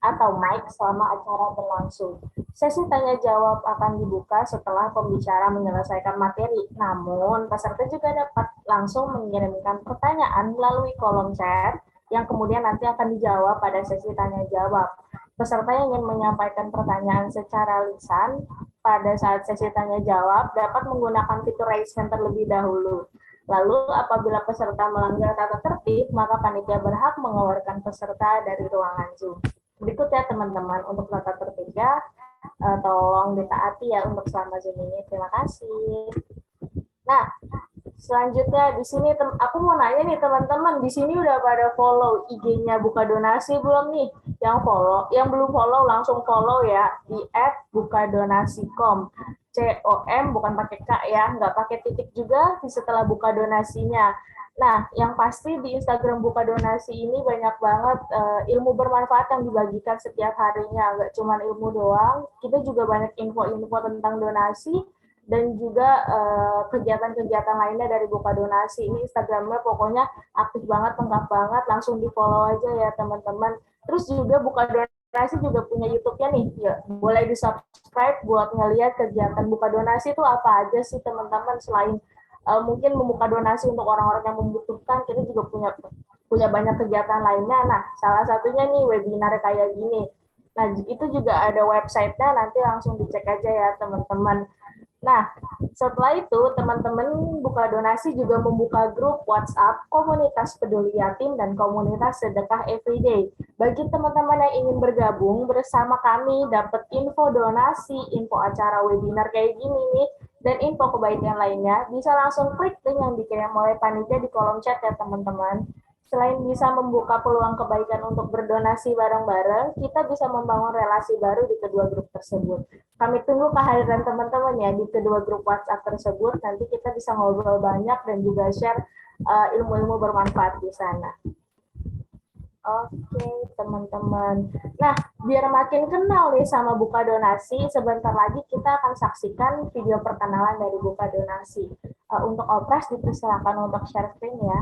atau mic selama acara berlangsung. Sesi tanya jawab akan dibuka setelah pembicara menyelesaikan materi. Namun, peserta juga dapat langsung mengirimkan pertanyaan melalui kolom chat yang kemudian nanti akan dijawab pada sesi tanya jawab. Peserta yang ingin menyampaikan pertanyaan secara lisan pada saat sesi tanya jawab dapat menggunakan fitur raise hand terlebih dahulu. Lalu apabila peserta melanggar tata tertib, maka panitia berhak mengeluarkan peserta dari ruangan Zoom. Berikut ya teman-teman untuk tata tertibnya, tolong ditaati ya untuk selama Zoom ini. Terima kasih. Nah, selanjutnya di sini aku mau nanya nih teman-teman, di sini udah pada follow IG-nya Buka Donasi belum nih? Yang follow, yang belum follow langsung follow ya di @bukadonasi.com. COM bukan pakai K ya, nggak pakai titik juga di setelah buka donasinya. Nah, yang pasti di Instagram Buka Donasi ini banyak banget ilmu bermanfaat yang dibagikan setiap harinya. Nggak cuma ilmu doang, kita juga banyak info-info tentang donasi dan juga kegiatan-kegiatan lainnya dari Buka Donasi. Ini Instagramnya pokoknya aktif banget, lengkap banget, langsung di follow aja ya teman-teman. Terus juga Buka Donasi juga punya YouTube-nya nih, ya, boleh di subscribe buat ngeliat kegiatan Buka Donasi itu apa aja sih teman-teman. Selain mungkin membuka donasi untuk orang-orang yang membutuhkan, kita juga punya banyak kegiatan lainnya. Nah, salah satunya nih webinar kayak gini. Nah, itu juga ada website-nya, nanti langsung dicek aja ya teman-teman. Nah, setelah itu teman-teman Buka Donasi juga membuka grup WhatsApp komunitas peduli yatim dan komunitas sedekah everyday. Bagi teman-teman yang ingin bergabung bersama kami, dapat info donasi, info acara webinar kayak gini nih, dan info kebaikan lainnya, bisa langsung klik link yang dikirim oleh panitia di kolom chat ya teman-teman. Selain bisa membuka peluang kebaikan untuk berdonasi bareng-bareng, kita bisa membangun relasi baru di kedua grup tersebut. Kami tunggu kehadiran teman-teman ya di kedua grup WhatsApp tersebut. Nanti kita bisa ngobrol banyak dan juga share ilmu-ilmu bermanfaat di sana. Oke, teman-teman. Nah, biar makin kenal nih sama Buka Donasi, sebentar lagi kita akan saksikan video perkenalan dari Buka Donasi. Untuk Opras dipersilakan untuk share screen ya.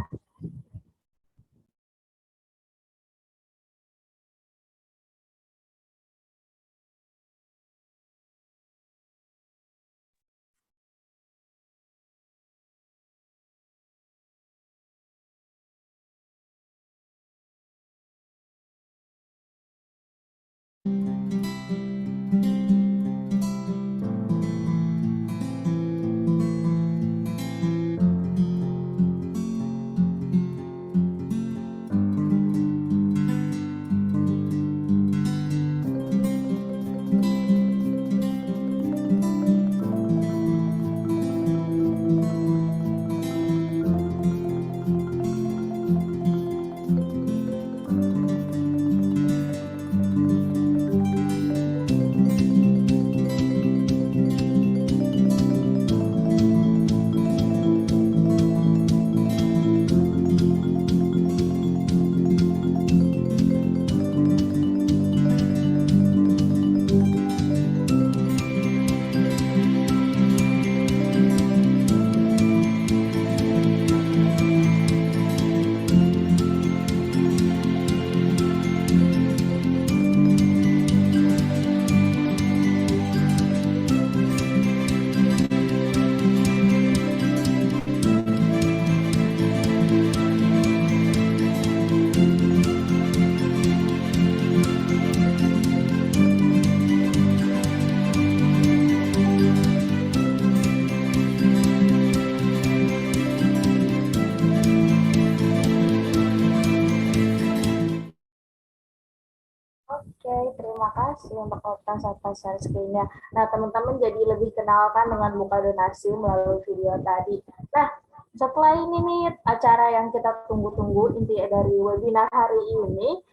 Oke, terima kasih untuk Optas atas share screen-nya. Nah, teman-teman jadi lebih kenalkan dengan Buka Donasi melalui video tadi. Nah, setelah ini nih acara yang kita tunggu-tunggu inti dari webinar hari ini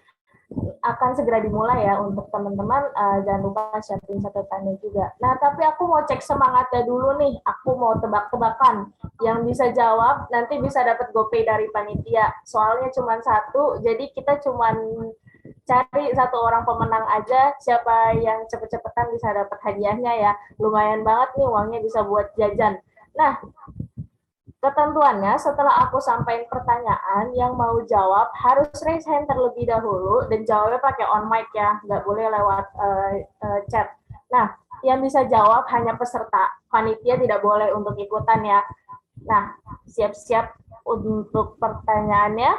akan segera dimulai ya untuk teman-teman. Jangan lupa siapin catatannya juga. Nah, tapi aku mau cek semangatnya dulu nih. Aku mau tebak-tebakan. Yang bisa jawab nanti bisa dapat GoPay dari panitia. Soalnya cuma satu, jadi kita cuma cari satu orang pemenang aja. Siapa yang cepet-cepetan bisa dapat hadiahnya ya. Lumayan banget nih uangnya bisa buat jajan. Nah, Ketentuannya, setelah aku sampaikan pertanyaan, yang mau jawab harus raise hand terlebih dahulu dan jawabnya pakai on mic ya, nggak boleh lewat chat. Nah, yang bisa jawab hanya peserta, panitia tidak boleh untuk ikutan ya. Nah, siap-siap untuk pertanyaannya.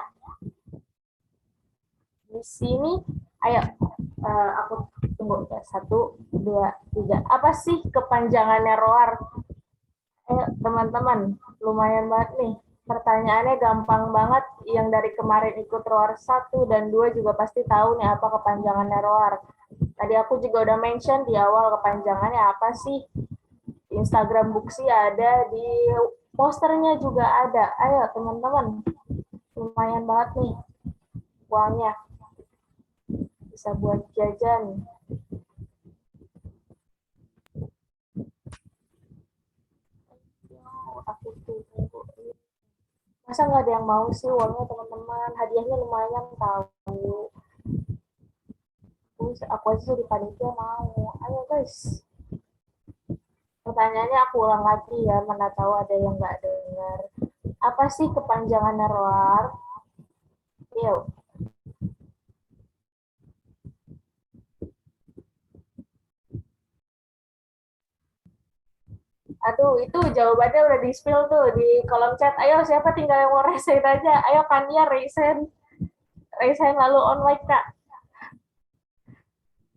Di sini, ayo, aku tunggu ya, 1, 2, 3. Apa sih kepanjangannya ROAR? Ayo teman-teman, lumayan banget nih. Pertanyaannya gampang banget. Yang dari kemarin ikut ROAR 1 dan 2 juga pasti tahu nih apa kepanjangannya ROAR. Tadi aku juga udah mention di awal kepanjangannya apa sih. Di Instagram Buksi ada, di posternya juga ada. Ayo teman-teman, lumayan banget nih uangnya. Bisa buat jajan. Aku tunggu. Masa nggak ada yang mau sih uangnya teman-teman? Hadiahnya lumayan tahu. Aku aja jadi panitia mau. Ayo guys. Pertanyaannya aku ulang lagi ya, mana tahu ada yang nggak dengar. Apa sih kepanjangannya ROAR? Yuk. Aduh, itu jawabannya udah di-spill tuh di kolom chat. Ayo, siapa tinggal yang mau resign aja. Ayo, Kania resign. Resign lalu on mic, Kak.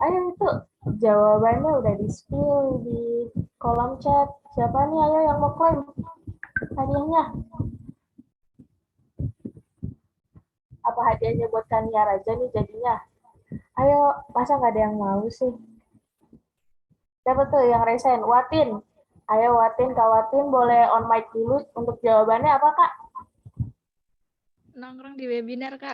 Ayo, itu jawabannya udah di-spill di kolom chat. Siapa nih, ayo yang mau klaim hadiahnya? Apa hadiahnya buat Kania aja nih jadinya? Ayo, masa nggak ada yang mau sih? Siapa tuh yang resign? Watin. Ayo Watin, Kak Watin boleh on mic dulu untuk jawabannya apa Kak? Nongkrong di webinar, Kak.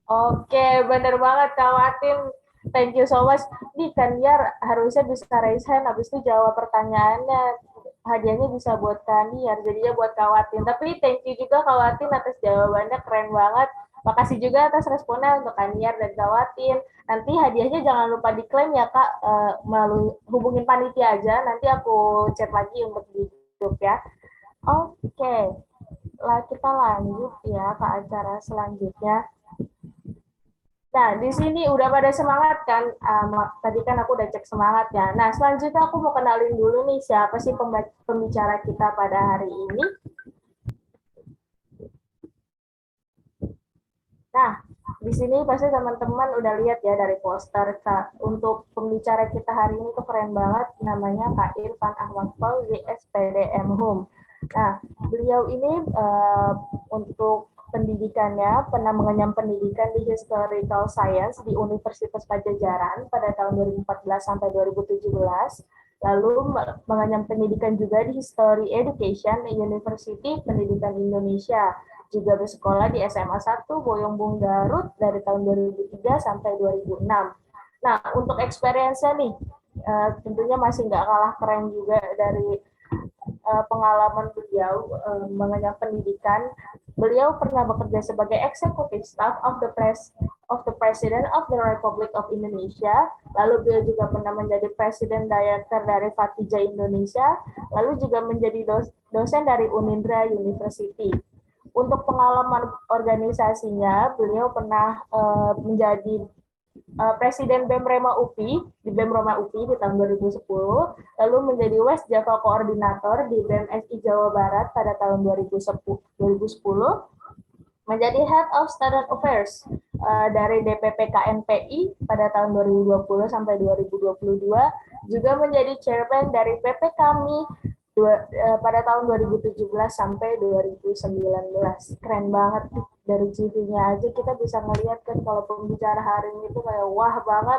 Oke, bener banget Kak Watin. Thank you so much. Nih kan Yar harusnya bisa raise hand, habis itu jawab pertanyaannya. Hadiahnya bisa buat Kaniar, jadinya buat Kak Watin. Tapi thank you juga Kak Watin atas jawabannya, keren banget. Makasih juga atas responnya untuk Kaniar dan Kak Watin. Nanti hadiahnya jangan lupa diklaim ya Kak, melalui hubungin panitia aja. Nanti aku chat lagi untuk di grup ya. Oke, lah kita lanjut ya ke acara selanjutnya. Nah, di sini udah pada semangat kan? Tadi kan aku udah cek semangat ya. Nah, selanjutnya aku mau kenalin dulu nih siapa sih pembicara kita pada hari ini. Nah, di sini pasti teman-teman udah lihat ya dari poster Kak. Untuk pembicara kita hari ini tuh keren banget, namanya Kak Irfan Ahmad Fauzi, SPDM Hum. Nah, beliau ini untuk pendidikannya pernah mengenyam pendidikan di Historical Science di Universitas Pajajaran pada tahun 2014 sampai 2017. Lalu mengenyam pendidikan juga di History Education University Pendidikan Indonesia, juga bersekolah di SMA 1 Boyongbong Garut dari tahun 2003 sampai 2006. Nah, untuk experience-nya nih, tentunya masih nggak kalah keren juga dari pengalaman beliau mengenyam pendidikan. Beliau pernah bekerja sebagai executive staff of the President of the Republic of Indonesia. Lalu beliau juga pernah menjadi Presiden Director dari Fatija Indonesia. Lalu juga menjadi dosen dari Unindra University. Untuk pengalaman organisasinya, beliau pernah menjadi Presiden BEM Rema UPI di BEM Rema UPI di tahun 2010, lalu menjadi West Java Koordinator di BEM SI Jawa Barat pada tahun 2010, menjadi Head of Student Affairs dari DPP KNPI pada tahun 2020 sampai 2022, juga menjadi Chairman dari PP Kami pada tahun 2017 sampai 2019. Keren banget dari CV-nya aja kita bisa ngelihat kan kalau pembicara hari ini tuh kayak wah banget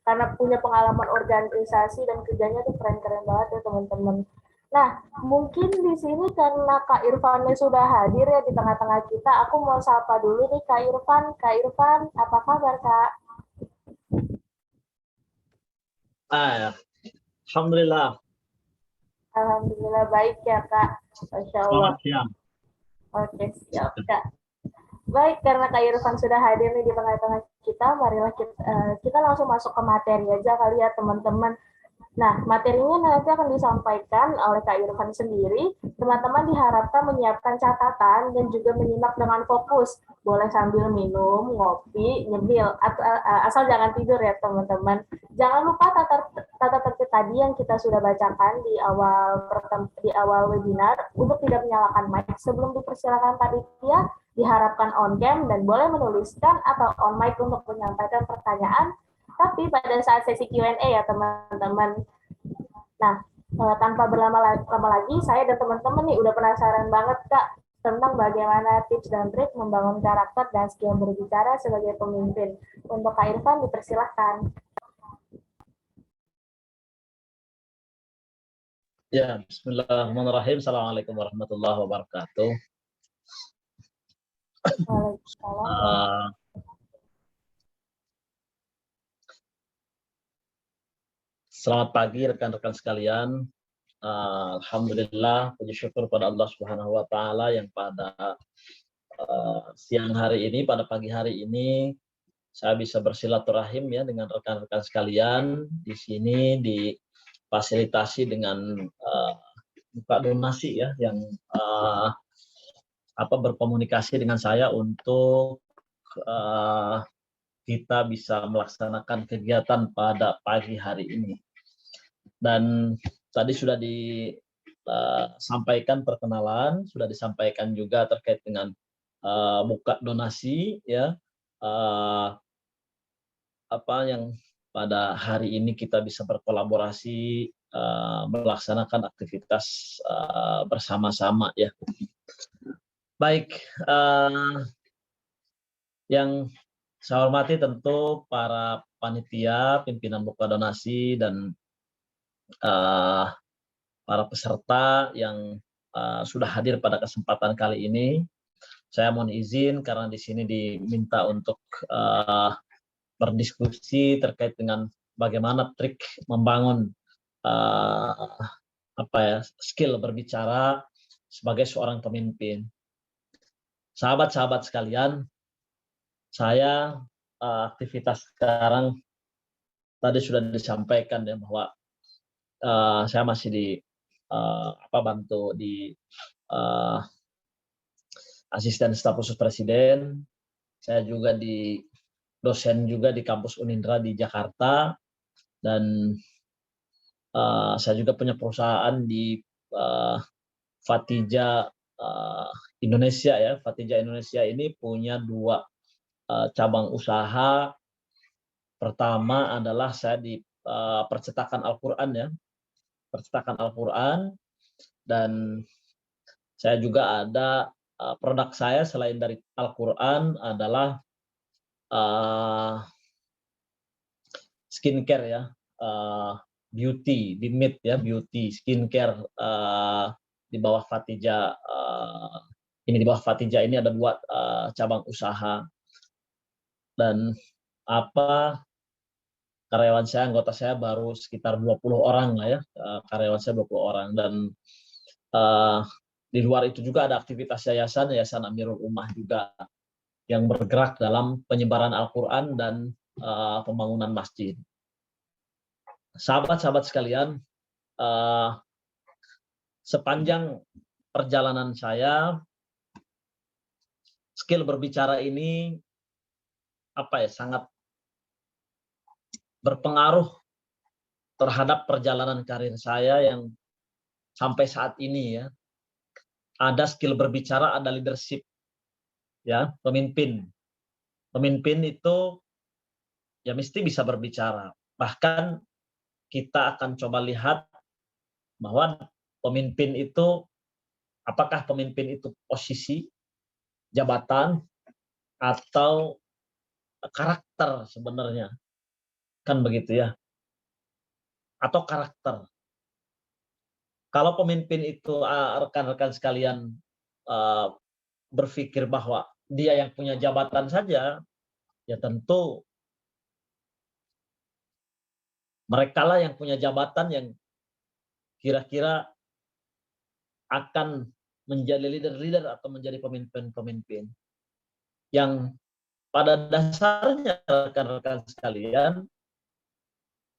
karena punya pengalaman organisasi dan kerjanya tuh keren-keren banget ya teman-teman. Nah, mungkin di sini karena Kak Irfannya sudah hadir ya di tengah-tengah kita, aku mau sapa dulu nih Kak Irfan. Kak Irfan, apa kabar Kak? Alhamdulillah. Alhamdulillah baik ya Kak. Masya Allah. Selamat siang. Oke, siap Kak. Baik, karena Kak Irfan sudah hadir nih di tengah-tengah kita, marilah kita langsung masuk ke materi aja kali ya teman-teman. Nah, materinya nanti akan disampaikan oleh Kak Irfan sendiri. Teman-teman diharapkan menyiapkan catatan dan juga menyimak dengan fokus. Boleh sambil minum, ngopi, nyemil, atau asal jangan tidur ya teman-teman. Jangan lupa tata tertib tadi yang kita sudah bacakan di awal webinar untuk tidak menyalakan mic sebelum dipersilakan panitia. Diharapkan on cam dan boleh menuliskan atau on mic untuk menyampaikan pertanyaan tapi pada saat sesi Q&A ya teman-teman. Nah, tanpa berlama-lama lagi, saya dan teman-teman nih udah penasaran banget Kak tentang bagaimana tips dan trik membangun karakter dan skill berbicara sebagai pemimpin. Untuk Kak Irfan dipersilahkan. Ya, bismillahirrahmanirrahim. Assalamualaikum warahmatullahi wabarakatuh. Waalaikumsalam. Selamat pagi rekan-rekan sekalian. Alhamdulillah, puji syukur pada Allah Subhanahu wa taala yang pada siang hari ini, pada pagi hari ini saya bisa bersilaturahim ya dengan rekan-rekan sekalian di sini difasilitasi dengan buka donasi ya yang berkomunikasi dengan saya untuk kita bisa melaksanakan kegiatan pada pagi hari ini. Dan tadi sudah disampaikan perkenalan, sudah disampaikan juga terkait dengan buka donasi ya, apa yang pada hari ini kita bisa berkolaborasi melaksanakan aktivitas bersama-sama ya. Baik, yang saya hormati tentu para panitia, pimpinan buka donasi dan para peserta yang sudah hadir pada kesempatan kali ini. Saya mohon izin karena di sini diminta untuk berdiskusi terkait dengan bagaimana trik membangun skill berbicara sebagai seorang pemimpin. Sahabat-sahabat sekalian, saya aktivitas sekarang tadi sudah disampaikan ya bahwa saya masih bantu di asisten staf khusus presiden. Saya juga dosen juga di kampus Unindra di Jakarta dan saya juga punya perusahaan di Fatija Indonesia ya. Fatija Indonesia ini punya 2 cabang usaha. Pertama adalah saya di percetakan Al-Qur'an ya. Percetakan Al-Qur'an, dan saya juga ada produk saya selain dari Al-Qur'an adalah skincare ya, beauty, Bimit ya, beauty, skincare di bawah Fatija. Ini di bawah Fatija ini ada 2 cabang usaha, dan karyawan saya, anggota saya baru sekitar 20 orang lah ya, karyawan saya 20 orang, dan di luar itu juga ada aktivitas Yayasan Amirul Ummah juga yang bergerak dalam penyebaran Al-Qur'an dan pembangunan masjid. Sahabat-sahabat sekalian, sepanjang perjalanan saya, skill berbicara ini sangat berpengaruh terhadap perjalanan karir saya yang sampai saat ini ya. Ada skill berbicara, ada leadership ya, pemimpin. Pemimpin itu ya mesti bisa berbicara. Bahkan kita akan coba lihat bahwa pemimpin itu, apakah pemimpin itu posisi, jabatan, atau karakter sebenarnya. Kan begitu ya. Atau karakter. Kalau pemimpin itu rekan-rekan sekalian berpikir bahwa dia yang punya jabatan saja, ya tentu mereka lah yang punya jabatan yang kira-kira akan menjadi leader-leader atau menjadi pemimpin-pemimpin. Yang pada dasarnya rekan-rekan sekalian,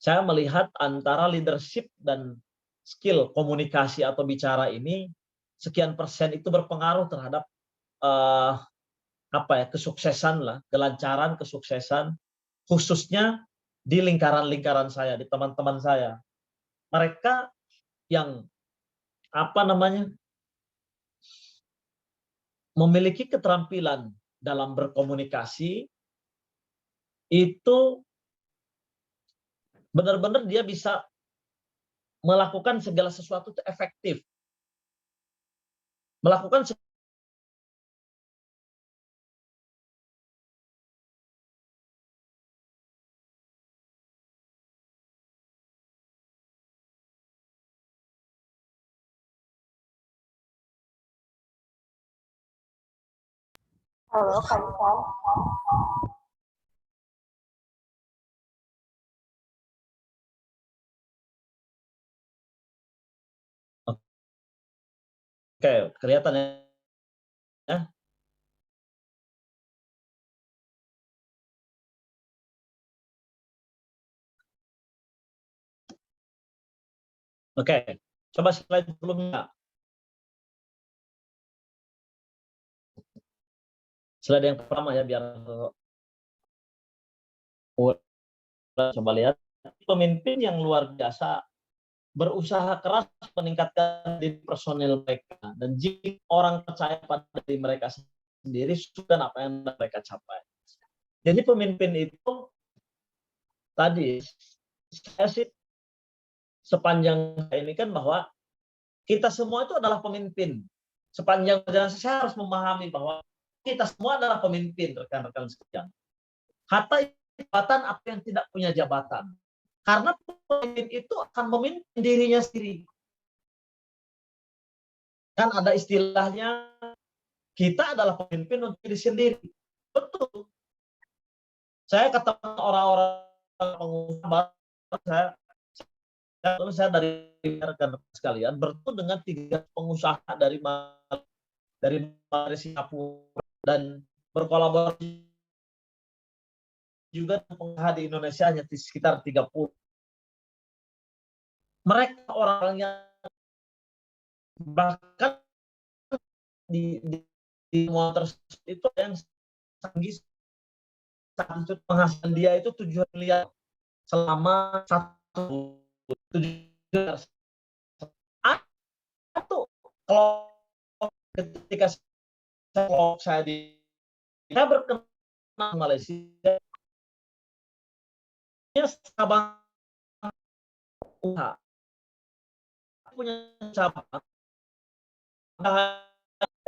saya melihat antara leadership dan skill komunikasi atau bicara ini sekian persen itu berpengaruh terhadap kesuksesan lah, kelancaran, kesuksesan, khususnya di lingkaran-lingkaran saya, di teman-teman saya. Mereka yang memiliki keterampilan dalam berkomunikasi itu benar-benar dia bisa melakukan segala sesuatu itu efektif. Melakukan Halo, Kak Ivan. Oke, kelihatan ya. Oke, coba slide sebelumnya. Slide yang pertama ya, biar coba lihat. Pemimpin yang luar biasa berusaha keras meningkatkan diri personil mereka, dan jika orang percaya pada diri mereka sendiri, sudah apa yang mereka capai. Jadi pemimpin itu tadi saya sih sepanjang ini kan bahwa kita semua itu adalah pemimpin. Sepanjang perjalanan saya harus memahami bahwa kita semua adalah pemimpin, rekan-rekan sekalian. Hatta jabatan apa yang tidak punya jabatan. Karena pemimpin itu akan memimpin dirinya sendiri. Kan ada istilahnya, kita adalah pemimpin untuk diri sendiri. Betul. Saya ketemu orang-orang pengusaha, saya dari rekan sekalian bertemu dengan 3 pengusaha dari Singapura dan berkolaborasi juga dengan pengusaha di Indonesia hanya sekitar 30. Mereka orang yang bahkan di semua tersebut itu yang canggih, penghasilan dia itu 7 miliar selama 1 atau kalau ketika saya berkenal Malaysia, cabang usaha punya cabang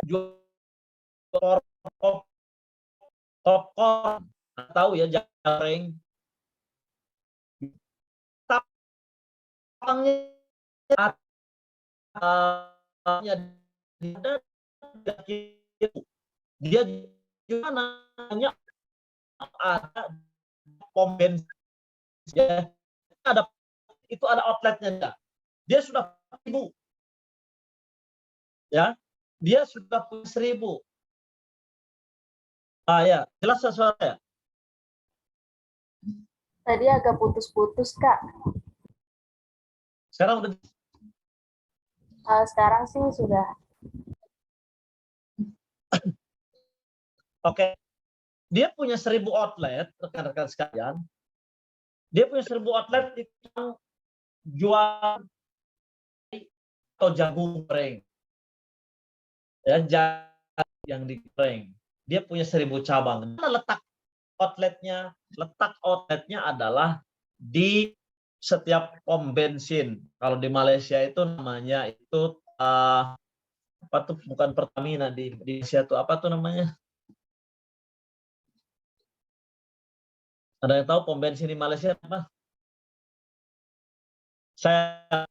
jual popcorn, tahu ya, jaring, cabangnya dia juga nanya ada pom bensin, ada itu ada outletnya enggak. Dia sudah 1.000 ya, dia sudah punya 1.000. Ya, jelas suara ya? Tadi agak putus-putus, Kak. Sekarang udah. Sekarang sih sudah. Oke. Dia punya 1.000 outlet, rekan-rekan sekalian. Dia punya 1.000 outlet yang jual atau jagung goreng. Ya, yang digoreng. Dia punya 1.000 cabang. Mana letak outletnya? Letak outletnya adalah di setiap pom bensin. Kalau di Malaysia itu namanya itu apa tuh, bukan Pertamina, di Malaysia itu apa tuh namanya? Ada yang tahu pom bensin di Malaysia apa? Saya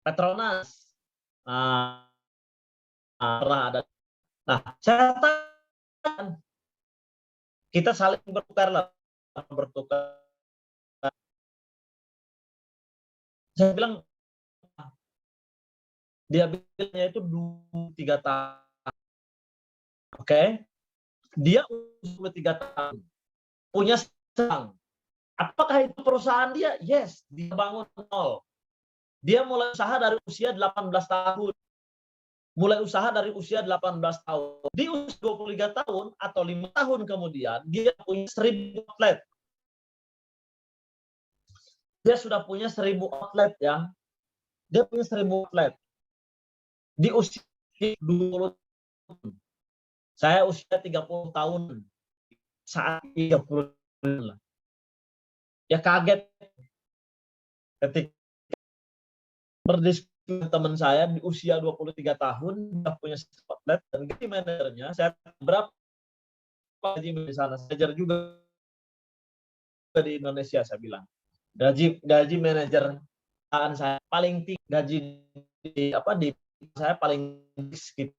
Petronas. Pernah ada. Nah, saya katakan kita saling bertukar lah, bertukar. Saya bilang dia bilangnya itu 2-3 tahun. Oke. Dia 23 tahun. Punya sedang. Apakah itu perusahaan dia? Yes, dia bangun nol. Dia mulai usaha dari usia 18 tahun. Mulai usaha dari usia 18 tahun. Di usia 23 tahun atau 5 tahun kemudian, dia punya 1.000 outlet. Dia sudah punya 1.000 outlet ya. Dia punya 1.000 outlet. Di usia 20 tahun. Saya usia 30 tahun. Saat 30 tahun. Ya kaget ketika berdiskusi dengan teman saya di usia 23 tahun, dia punya outlet dan gaji manajernya, saya berapa gaji di sana, saya ajar juga di Indonesia, saya bilang. Gaji manajer saya paling tinggi, gaji di saya paling tinggi sekitar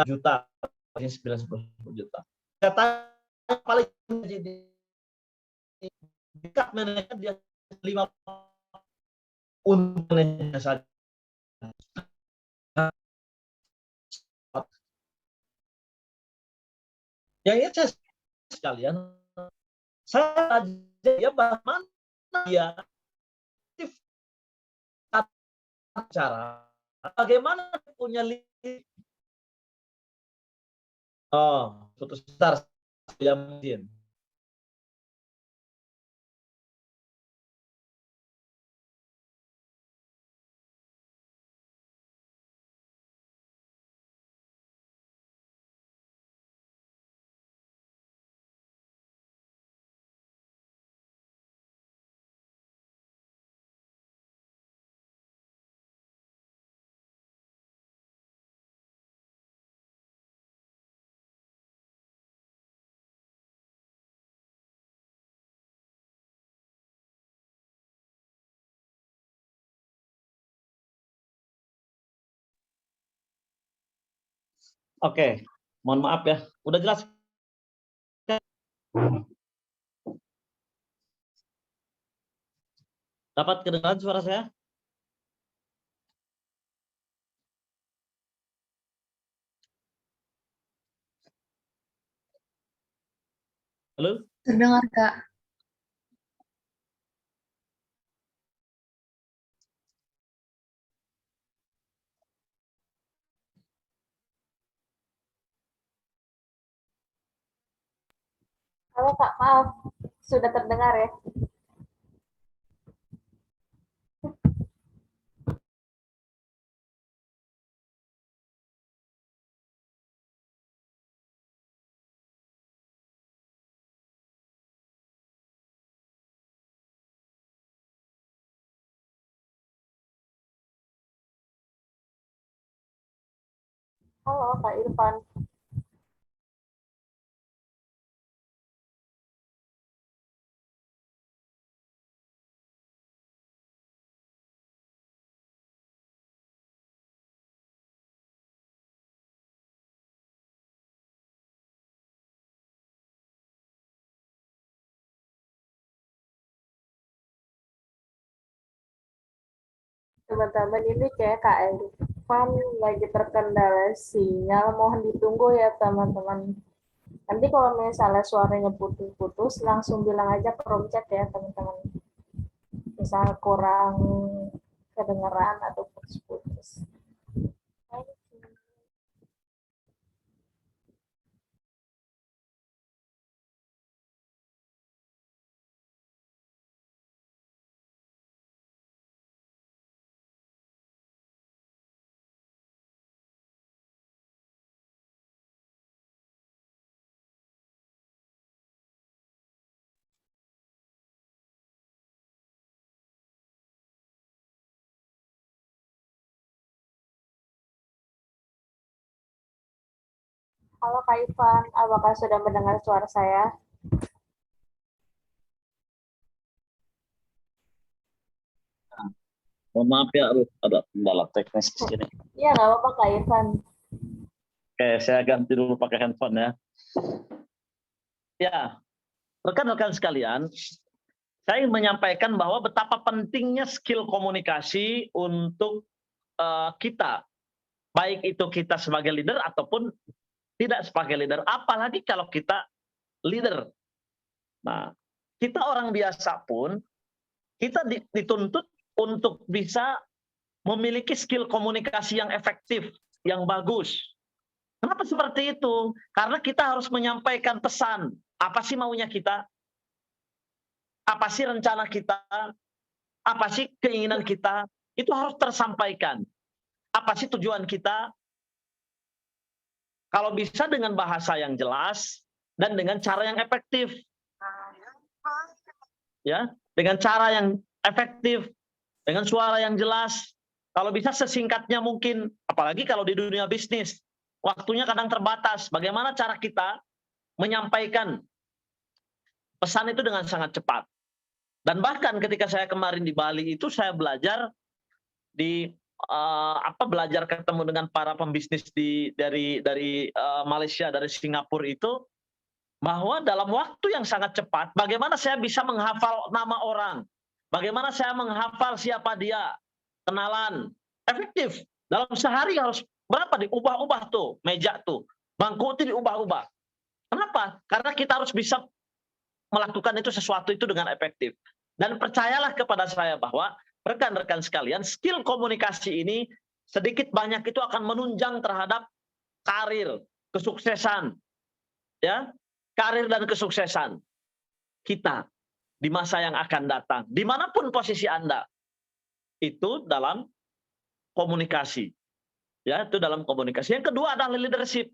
juta, 9-10 juta. Saya tanya paling gaji di dekat manajer dia 5 untuk manajernya saja. Yang ini saya sekalian, saya aja ya bagaimana dia cara, bagaimana punya putus besar ya mungkin. Oke, mohon maaf ya, udah jelas. Dapat kedengaran suara saya? Halo? Terdengar, Kak. Halo Kak, maaf. Sudah terdengar ya? Halo Kak Irfan. Teman-teman ini kayak Kak Irfan lagi terkendala sinyal. Mohon ditunggu ya teman-teman. Nanti kalau misalnya suaranya putus-putus, langsung bilang aja ke room chat ya teman-teman. Misal kurang kedengeran atau putus-putus. Halo Kak Irfan, apakah sudah mendengar suara saya? Mohon maaf ya, ada kendala teknis di sini. Iya, nggak apa-apa Kak Irfan. Oke, saya ganti dulu pakai handphone ya. Ya, rekan-rekan sekalian, saya ingin menyampaikan bahwa betapa pentingnya skill komunikasi untuk kita, baik itu kita sebagai leader ataupun tidak sebagai leader, apalagi kalau kita leader. Nah, kita orang biasa pun, kita dituntut untuk bisa memiliki skill komunikasi yang efektif, yang bagus. Kenapa seperti itu? Karena kita harus menyampaikan pesan. Apa sih maunya kita? Apa sih rencana kita? Apa sih keinginan kita? Itu harus tersampaikan. Apa sih tujuan kita? Kalau bisa dengan bahasa yang jelas dan dengan cara yang efektif. Ya, dengan cara yang efektif, dengan suara yang jelas. Kalau bisa sesingkatnya mungkin, apalagi kalau di dunia bisnis, waktunya kadang terbatas. Bagaimana cara kita menyampaikan pesan itu dengan sangat cepat. Dan bahkan ketika saya kemarin di Bali itu saya belajar belajar ketemu dengan para pembisnis dari Malaysia, dari Singapura itu, bahwa dalam waktu yang sangat cepat, bagaimana saya bisa menghafal nama orang, bagaimana saya menghafal siapa dia, kenalan, efektif. Dalam sehari harus berapa diubah-ubah tuh meja tuh, bangku itu diubah-ubah. Kenapa? Karena kita harus bisa melakukan itu sesuatu itu dengan efektif. Dan percayalah kepada saya bahwa rekan-rekan sekalian, skill komunikasi ini sedikit banyak itu akan menunjang terhadap karir, kesuksesan, ya, karir dan kesuksesan kita di masa yang akan datang. Dimanapun posisi Anda, itu dalam komunikasi, ya, itu dalam komunikasi. Yang kedua adalah leadership,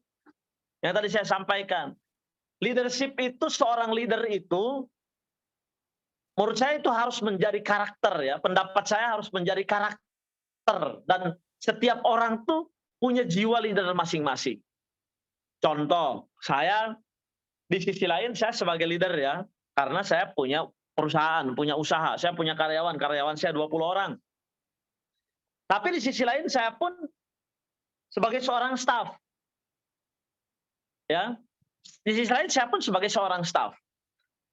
yang tadi saya sampaikan. Leadership itu, seorang leader itu, menurut saya itu harus menjadi karakter, ya. Pendapat saya harus menjadi karakter, dan setiap orang tuh punya jiwa leader masing-masing. Contoh, saya di sisi lain saya sebagai leader, ya, karena saya punya perusahaan, punya usaha, saya punya karyawan saya 20 orang. Tapi di sisi lain saya pun sebagai seorang staff. Ya. Di sisi lain saya pun sebagai seorang staff.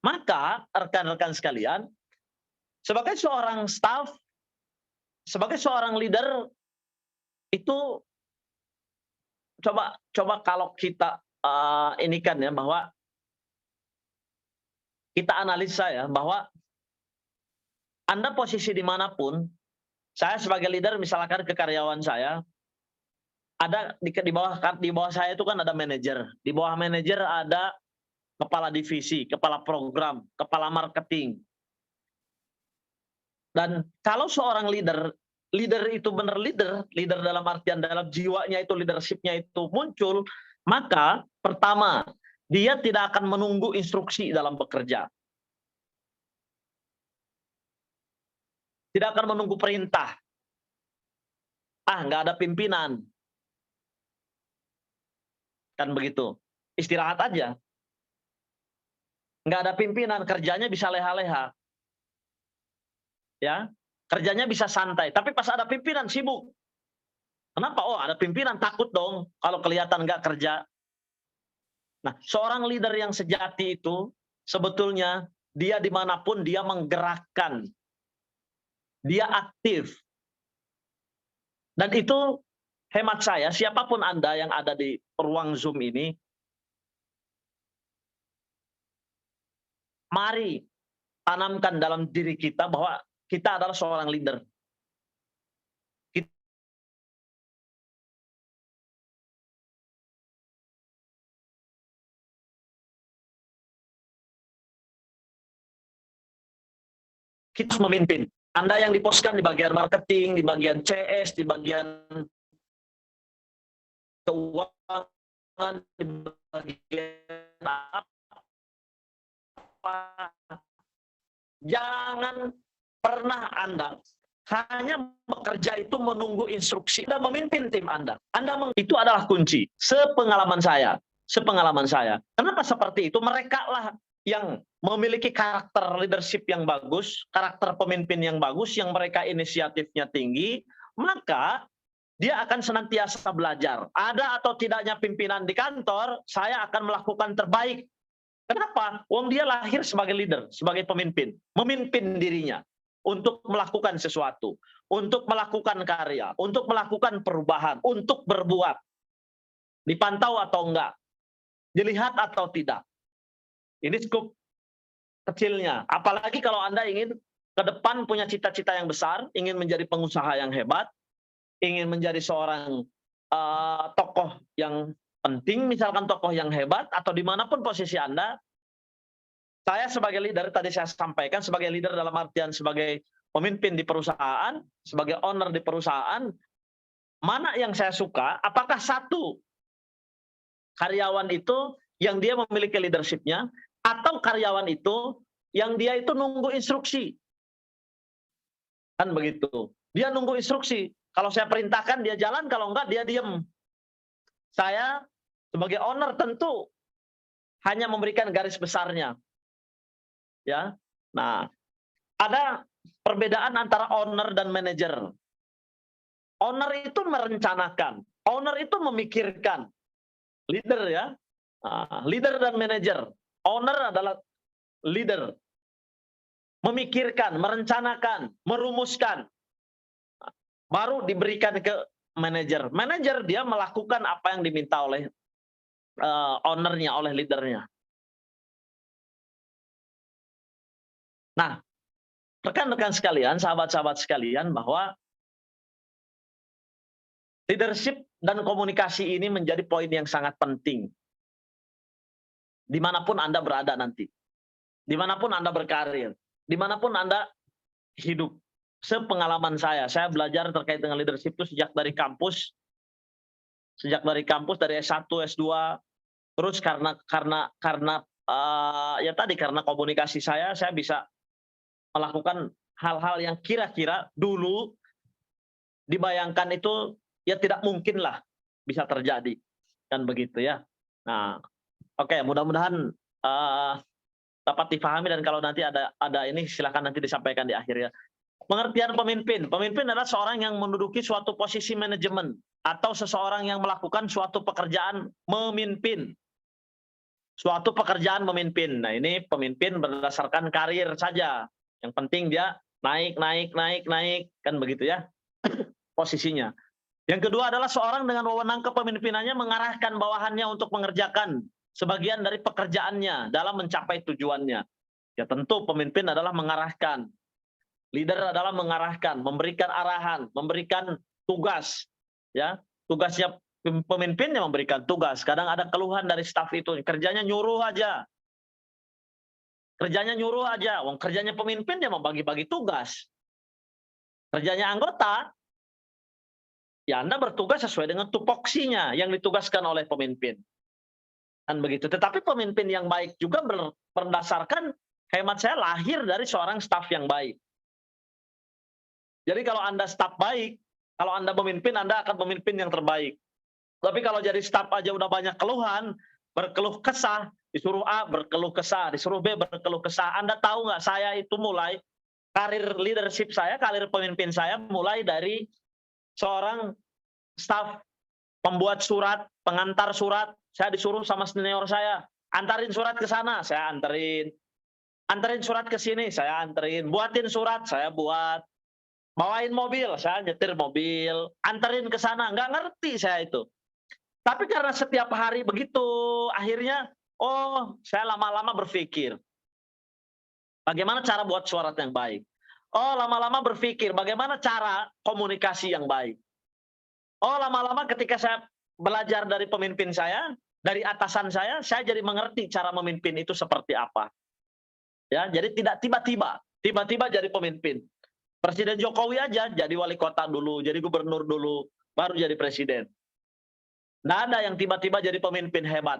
Maka rekan-rekan sekalian, sebagai seorang staff, sebagai seorang leader, itu coba kalau kita ini kan, ya, bahwa kita analisa, ya, bahwa Anda posisi dimanapun, saya sebagai leader misalkan ke karyawan saya, ada di bawah saya itu kan ada manajer, di bawah manajer ada kepala divisi, kepala program, kepala marketing. Dan kalau seorang leader itu benar leader dalam artian dalam jiwanya itu, leadership-nya itu muncul, maka pertama, dia tidak akan menunggu instruksi dalam bekerja. Tidak akan menunggu perintah. Nggak ada pimpinan. Kan begitu. Istirahat aja. Nggak ada pimpinan, kerjanya bisa leha-leha. Ya, kerjanya bisa santai. Tapi pas ada pimpinan sibuk. Kenapa? Oh, ada pimpinan, takut dong kalau kelihatan nggak kerja. Nah, seorang leader yang sejati itu sebetulnya dia dimanapun dia menggerakkan. Dia aktif. Dan itu hemat saya, siapapun Anda yang ada di ruang Zoom ini, mari tanamkan dalam diri kita bahwa kita adalah seorang leader. Kita harus memimpin. Anda yang diposkan di bagian marketing, di bagian CS, di bagian keuangan, di bagian apa, jangan pernah Anda hanya bekerja itu menunggu instruksi dan memimpin tim Anda. Itu adalah kunci. Sepengalaman saya. Kenapa seperti itu? Mereka lah yang memiliki karakter leadership yang bagus, karakter pemimpin yang bagus, yang mereka inisiatifnya tinggi, maka dia akan senantiasa belajar. Ada atau tidaknya pimpinan di kantor, saya akan melakukan terbaik. Kenapa? Wong dia lahir sebagai leader, sebagai pemimpin, memimpin dirinya untuk melakukan sesuatu, untuk melakukan karya, untuk melakukan perubahan, untuk berbuat. Dipantau atau enggak, dilihat atau tidak. Ini cukup kecilnya. Apalagi kalau Anda ingin ke depan punya cita-cita yang besar, ingin menjadi pengusaha yang hebat, ingin menjadi seorang tokoh yang penting, misalkan tokoh yang hebat, atau dimanapun posisi Anda, saya sebagai leader, tadi saya sampaikan, sebagai leader dalam artian sebagai pemimpin di perusahaan, sebagai owner di perusahaan, mana yang saya suka, apakah satu karyawan itu yang dia memiliki leadership-nya, atau karyawan itu yang dia itu nunggu instruksi. Kan begitu. Dia nunggu instruksi. Kalau saya perintahkan dia jalan, kalau enggak dia diem. Saya sebagai owner tentu hanya memberikan garis besarnya. Ya. Nah, ada perbedaan antara owner dan manajer. Owner itu merencanakan, owner itu memikirkan. Leader ya. Leader dan manajer. Owner adalah leader. Memikirkan, merencanakan, merumuskan. Baru diberikan ke manajer. Manajer dia melakukan apa yang diminta oleh ownernya, oleh leadernya. Nah, rekan-rekan sekalian, sahabat-sahabat sekalian, bahwa leadership dan komunikasi ini menjadi poin yang sangat penting. Dimanapun Anda berada nanti. Dimanapun Anda berkarir. Dimanapun Anda hidup. Sepengalaman saya belajar terkait dengan leadership itu sejak dari kampus, dari S1, S2, terus karena ya tadi karena komunikasi saya bisa melakukan hal-hal yang kira-kira dulu dibayangkan itu ya tidak mungkin lah bisa terjadi, kan begitu ya. Nah, oke, mudah-mudahan dapat dipahami, dan kalau nanti ada ini silakan nanti disampaikan di akhir ya. Pengertian pemimpin. Pemimpin adalah seorang yang menduduki suatu posisi manajemen atau seseorang yang melakukan suatu pekerjaan memimpin. Suatu pekerjaan memimpin. Nah, ini pemimpin berdasarkan karir saja. Yang penting dia naik, kan begitu ya posisinya. Yang kedua adalah seorang dengan wewenang kepemimpinannya mengarahkan bawahannya untuk mengerjakan sebagian dari pekerjaannya dalam mencapai tujuannya. Ya tentu pemimpin adalah mengarahkan. Leader adalah mengarahkan, memberikan arahan, memberikan tugas. Ya, tugasnya pemimpinnya memberikan tugas. Kadang ada keluhan dari staf itu, kerjanya nyuruh aja. Kerjanya nyuruh aja. Wong kerjanya pemimpin dia membagi-bagi tugas. Kerjanya anggota, ya Anda bertugas sesuai dengan tupoksinya yang ditugaskan oleh pemimpin. Kan begitu. Tetapi pemimpin yang baik juga berdasarkan hemat saya lahir dari seorang staf yang baik. Jadi kalau Anda staf baik, kalau Anda memimpin, Anda akan memimpin yang terbaik. Tapi kalau jadi staf aja udah banyak keluhan, berkeluh kesah, disuruh A berkeluh kesah, disuruh B berkeluh kesah. Anda tahu nggak, saya itu mulai karir leadership saya, karir pemimpin saya mulai dari seorang staf pembuat surat, pengantar surat. Saya disuruh sama senior saya, antarin surat ke sana, saya anterin. Anterin surat ke sini, saya anterin. Buatin surat, saya buat. Bawain mobil, saya nyetir mobil, anterin ke sana, nggak ngerti saya itu. Tapi karena setiap hari begitu, akhirnya, oh, saya lama-lama berpikir, bagaimana cara buat surat yang baik. Oh, lama-lama berpikir, bagaimana cara komunikasi yang baik. Oh, lama-lama ketika saya belajar dari pemimpin saya, dari atasan saya jadi mengerti cara memimpin itu seperti apa. Ya, jadi tidak tiba-tiba jadi pemimpin. Presiden Jokowi aja jadi wali kota dulu, jadi gubernur dulu, baru jadi presiden. Nggak ada yang tiba-tiba jadi pemimpin hebat.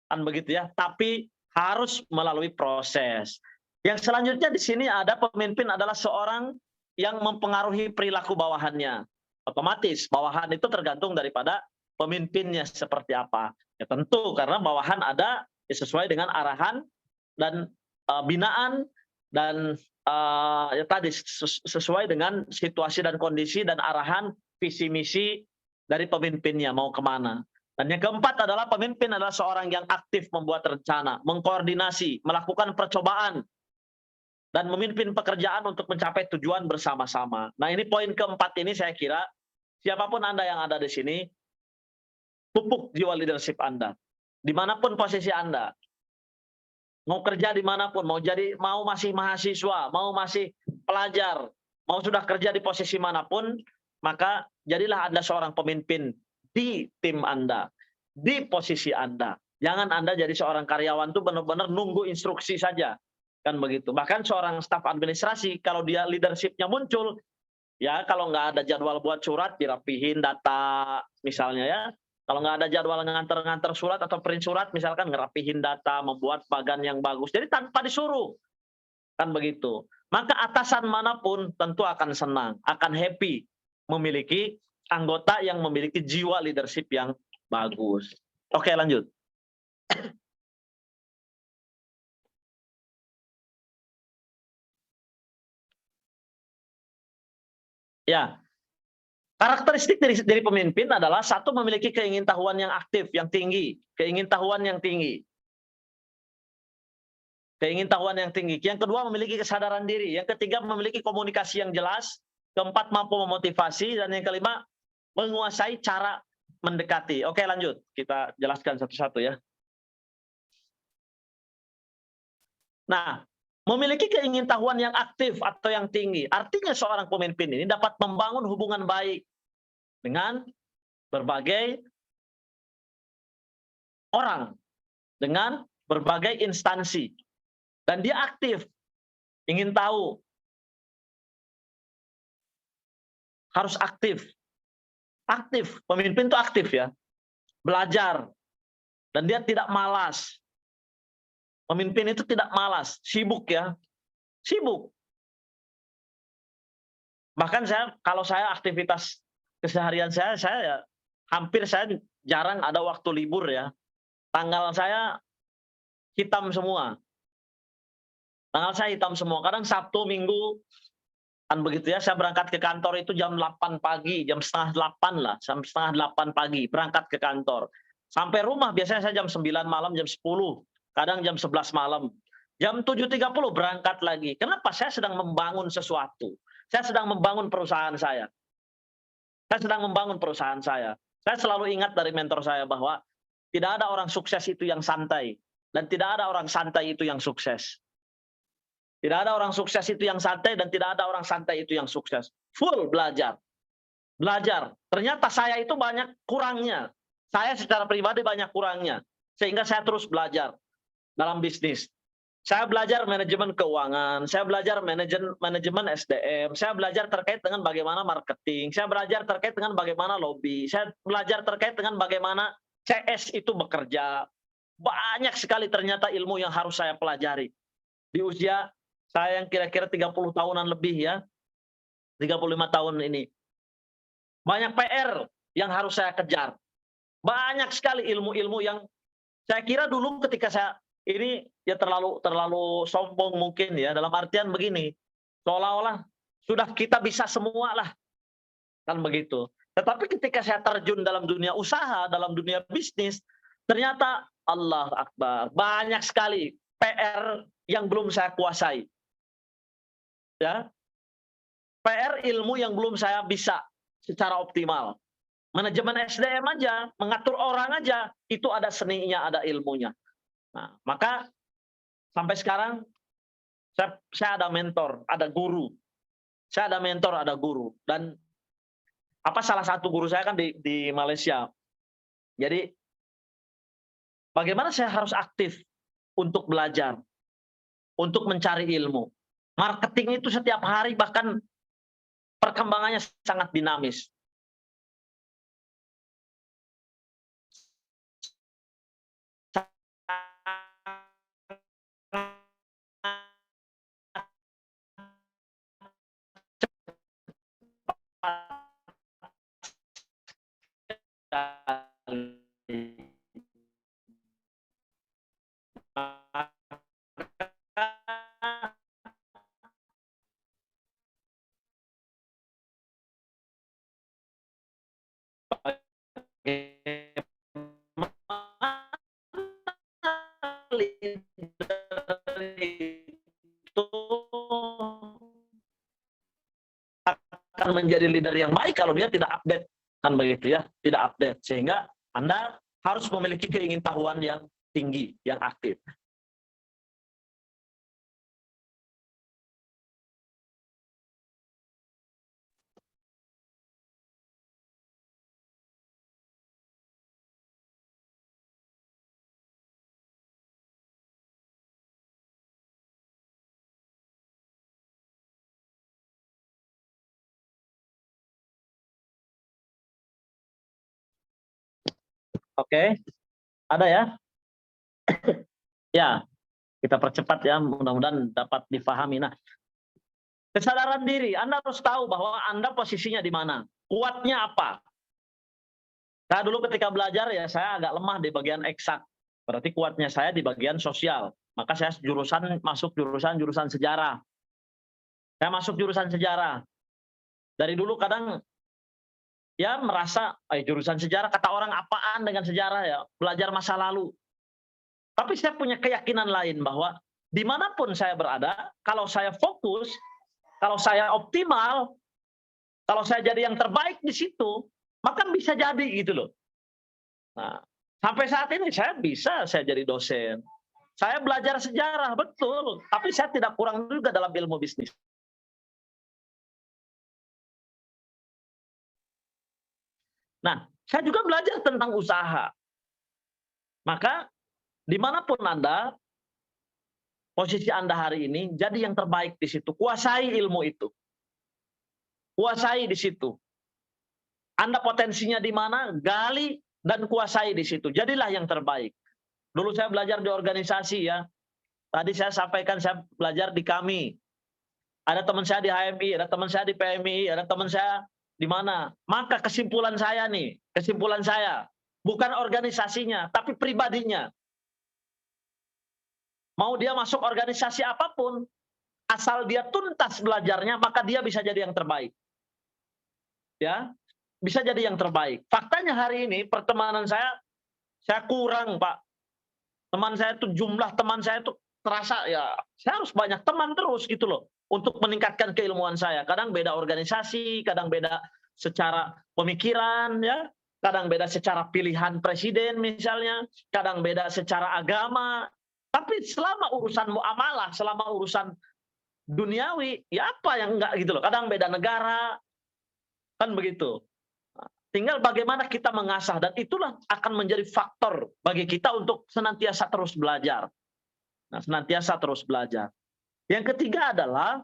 Kan begitu ya, tapi harus melalui proses. Yang selanjutnya di sini ada pemimpin adalah seorang yang mempengaruhi perilaku bawahannya. Otomatis bawahan itu tergantung daripada pemimpinnya seperti apa. Ya tentu karena bawahan ada ya sesuai dengan arahan dan binaan dan ya tadi sesuai dengan situasi dan kondisi dan arahan visi misi dari pemimpinnya mau kemana. Dan yang keempat adalah pemimpin adalah seorang yang aktif membuat rencana, mengkoordinasi, melakukan percobaan, dan memimpin pekerjaan untuk mencapai tujuan bersama-sama. Nah ini poin keempat ini saya kira siapapun Anda yang ada di sini, pupuk jiwa leadership Anda. Dimanapun posisi Anda, mau kerja dimanapun, mau masih mahasiswa, mau masih pelajar, mau sudah kerja di posisi manapun, maka jadilah Anda seorang pemimpin di tim Anda, di posisi Anda. Jangan Anda jadi seorang karyawan tuh benar-benar nunggu instruksi saja, kan begitu. Bahkan seorang staf administrasi kalau dia leadership-nya muncul, ya kalau nggak ada jadwal buat surat dirapihin data misalnya ya. Kalau nggak ada jadwal nganter-nganter surat atau print surat misalkan ngerapihin data, membuat bagan yang bagus. Jadi tanpa disuruh, kan begitu. Maka atasan manapun tentu akan senang, akan happy memiliki anggota yang memiliki jiwa leadership yang bagus. Oke, lanjut. Ya, karakteristik dari pemimpin adalah satu, memiliki keingintahuan yang aktif, yang tinggi, keingintahuan yang tinggi. Keingintahuan yang tinggi. Yang kedua, memiliki kesadaran diri. Yang ketiga, memiliki komunikasi yang jelas. Keempat, mampu memotivasi. Dan yang kelima, menguasai cara mendekati. Oke, lanjut. Kita jelaskan satu-satu ya. Nah, memiliki keingintahuan yang aktif atau yang tinggi. Artinya seorang pemimpin ini dapat membangun hubungan baik dengan berbagai orang, dengan berbagai instansi. Dan dia aktif, ingin tahu, harus aktif. Aktif, pemimpin itu aktif ya, belajar, dan dia tidak malas. Pemimpin itu tidak malas, sibuk ya, sibuk. Bahkan kalau saya aktivitas keseharian saya ya, hampir saya jarang ada waktu libur ya. Tanggal saya hitam semua. Tanggal saya hitam semua. Kadang Sabtu, Minggu, kan begitu ya. Saya berangkat ke kantor itu jam 8 pagi, jam setengah 8 lah, jam setengah 8 pagi berangkat ke kantor. Sampai rumah biasanya saya jam 9 malam, jam 10, kadang jam 11 malam. Jam 7.30 berangkat lagi. Kenapa? Saya sedang membangun sesuatu. Saya sedang membangun perusahaan saya. Saya sedang membangun perusahaan saya. Saya selalu ingat dari mentor saya bahwa tidak ada orang sukses itu yang santai. Dan tidak ada orang santai itu yang sukses. Tidak ada orang sukses itu yang santai dan tidak ada orang santai itu yang sukses. Full belajar. Belajar. Ternyata saya itu banyak kurangnya. Saya secara pribadi banyak kurangnya. Sehingga saya terus belajar dalam bisnis. Saya belajar manajemen keuangan, saya belajar manajemen SDM, saya belajar terkait dengan bagaimana marketing, saya belajar terkait dengan bagaimana lobby, saya belajar terkait dengan bagaimana CS itu bekerja. Banyak sekali ternyata ilmu yang harus saya pelajari. Di usia saya yang kira-kira 30 tahunan lebih ya, 35 tahun ini. Banyak PR yang harus saya kejar. Banyak sekali ilmu-ilmu yang saya kira dulu ketika saya ini ya terlalu sombong mungkin ya, dalam artian begini, seolah-olah sudah kita bisa semua lah, kan begitu. Tetapi ketika saya terjun dalam dunia usaha, dalam dunia bisnis, ternyata Allah Akbar, banyak sekali PR yang belum saya kuasai. Ya, PR ilmu yang belum saya bisa secara optimal. Manajemen SDM aja, mengatur orang aja, itu ada seninya, ada ilmunya. Nah, maka sampai sekarang saya ada mentor, ada guru. Saya ada mentor, ada guru. Dan salah satu guru saya kan di Malaysia. Jadi bagaimana saya harus aktif untuk belajar, untuk mencari ilmu. Marketing itu setiap hari bahkan perkembangannya sangat dinamis. Itu akan menjadi leader yang baik kalau dia tidak update, kan begitu ya, tidak update. Sehingga Anda harus memiliki keingintahuan yang tinggi, yang aktif. Oke, ada ya? Ya, kita percepat ya, mudah-mudahan dapat difahami. Nah, kesadaran diri, Anda harus tahu bahwa Anda posisinya di mana, kuatnya apa. Saya dulu ketika belajar ya, saya agak lemah di bagian eksak. Berarti kuatnya saya di bagian sosial. Maka saya masuk jurusan sejarah. Saya masuk jurusan sejarah. Dari dulu kadang ya merasa jurusan sejarah, kata orang apaan dengan sejarah ya, belajar masa lalu. Tapi saya punya keyakinan lain bahwa dimanapun saya berada, kalau saya fokus, kalau saya optimal, kalau saya jadi yang terbaik di situ, maka bisa jadi gitu loh. Nah, sampai saat ini saya jadi dosen. Saya belajar sejarah, betul. Tapi saya tidak kurang juga dalam ilmu bisnis. Nah, saya juga belajar tentang usaha. Maka dimanapun Anda, posisi Anda hari ini, jadi yang terbaik di situ. Kuasai ilmu itu. Kuasai di situ. Anda potensinya di mana, gali dan kuasai di situ. Jadilah yang terbaik. Dulu saya belajar di organisasi ya. Tadi saya sampaikan saya belajar di KAMI. Ada teman saya di HMI, ada teman saya di PMI, ada teman saya di mana. Maka kesimpulan saya, bukan organisasinya, tapi pribadinya. Mau dia masuk organisasi apapun, asal dia tuntas belajarnya, maka dia bisa jadi yang terbaik. Ya, bisa jadi yang terbaik. Faktanya hari ini pertemanan saya kurang, Pak. Jumlah teman saya itu terasa ya, saya harus banyak teman terus gitu loh untuk meningkatkan keilmuan saya. Kadang beda organisasi, kadang beda secara pemikiran ya, kadang beda secara pilihan presiden misalnya, kadang beda secara agama. Tapi selama urusan muamalah, selama urusan duniawi, ya apa yang enggak gitu loh. Kadang beda negara, kan begitu. Tinggal bagaimana kita mengasah, dan itulah akan menjadi faktor bagi kita untuk senantiasa terus belajar. Nah, senantiasa terus belajar. Yang ketiga adalah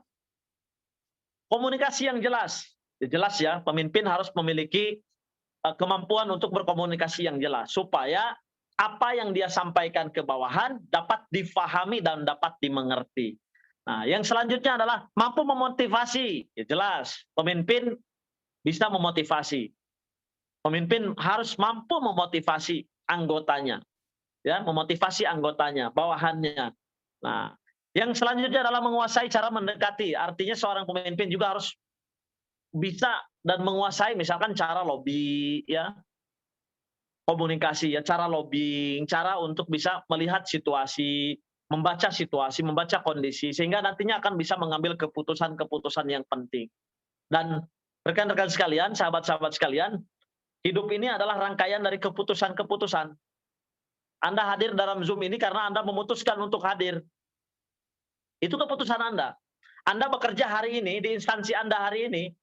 komunikasi yang jelas. Jelas ya, pemimpin harus memiliki kemampuan untuk berkomunikasi yang jelas, supaya apa yang dia sampaikan ke bawahan dapat difahami dan dapat dimengerti. Nah, yang selanjutnya adalah mampu memotivasi. Ya jelas, pemimpin bisa memotivasi. Pemimpin harus mampu memotivasi anggotanya, ya, memotivasi anggotanya, bawahannya. Nah, yang selanjutnya adalah menguasai cara mendekati. Artinya seorang pemimpin juga harus bisa dan menguasai misalkan cara lobby, ya, komunikasi, ya, cara lobbying, cara untuk bisa melihat situasi, membaca kondisi, sehingga nantinya akan bisa mengambil keputusan-keputusan yang penting. Dan rekan-rekan sekalian, sahabat-sahabat sekalian, hidup ini adalah rangkaian dari keputusan-keputusan. Anda hadir dalam Zoom ini karena Anda memutuskan untuk hadir. Itu keputusan Anda. Anda bekerja hari ini, di instansi Anda hari ini,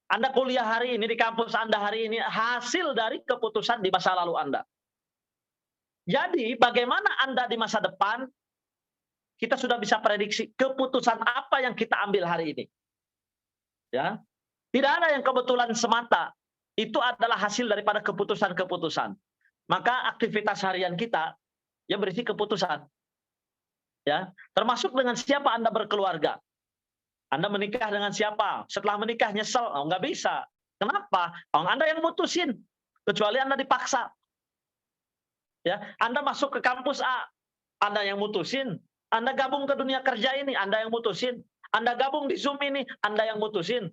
Anda kuliah hari ini, di kampus Anda hari ini, hasil dari keputusan di masa lalu Anda. Jadi, bagaimana Anda di masa depan, kita sudah bisa prediksi keputusan apa yang kita ambil hari ini. Ya, tidak ada yang kebetulan semata. Itu adalah hasil daripada keputusan-keputusan. Maka aktivitas harian kita ya berisi keputusan. Ya, termasuk dengan siapa Anda berkeluarga. Anda menikah dengan siapa? Setelah menikah nyesel, nggak bisa. Kenapa? Anda yang mutusin, kecuali Anda dipaksa. Ya, Anda masuk ke kampus A, Anda yang mutusin. Anda gabung ke dunia kerja ini, Anda yang mutusin. Anda gabung di Zoom ini, Anda yang mutusin.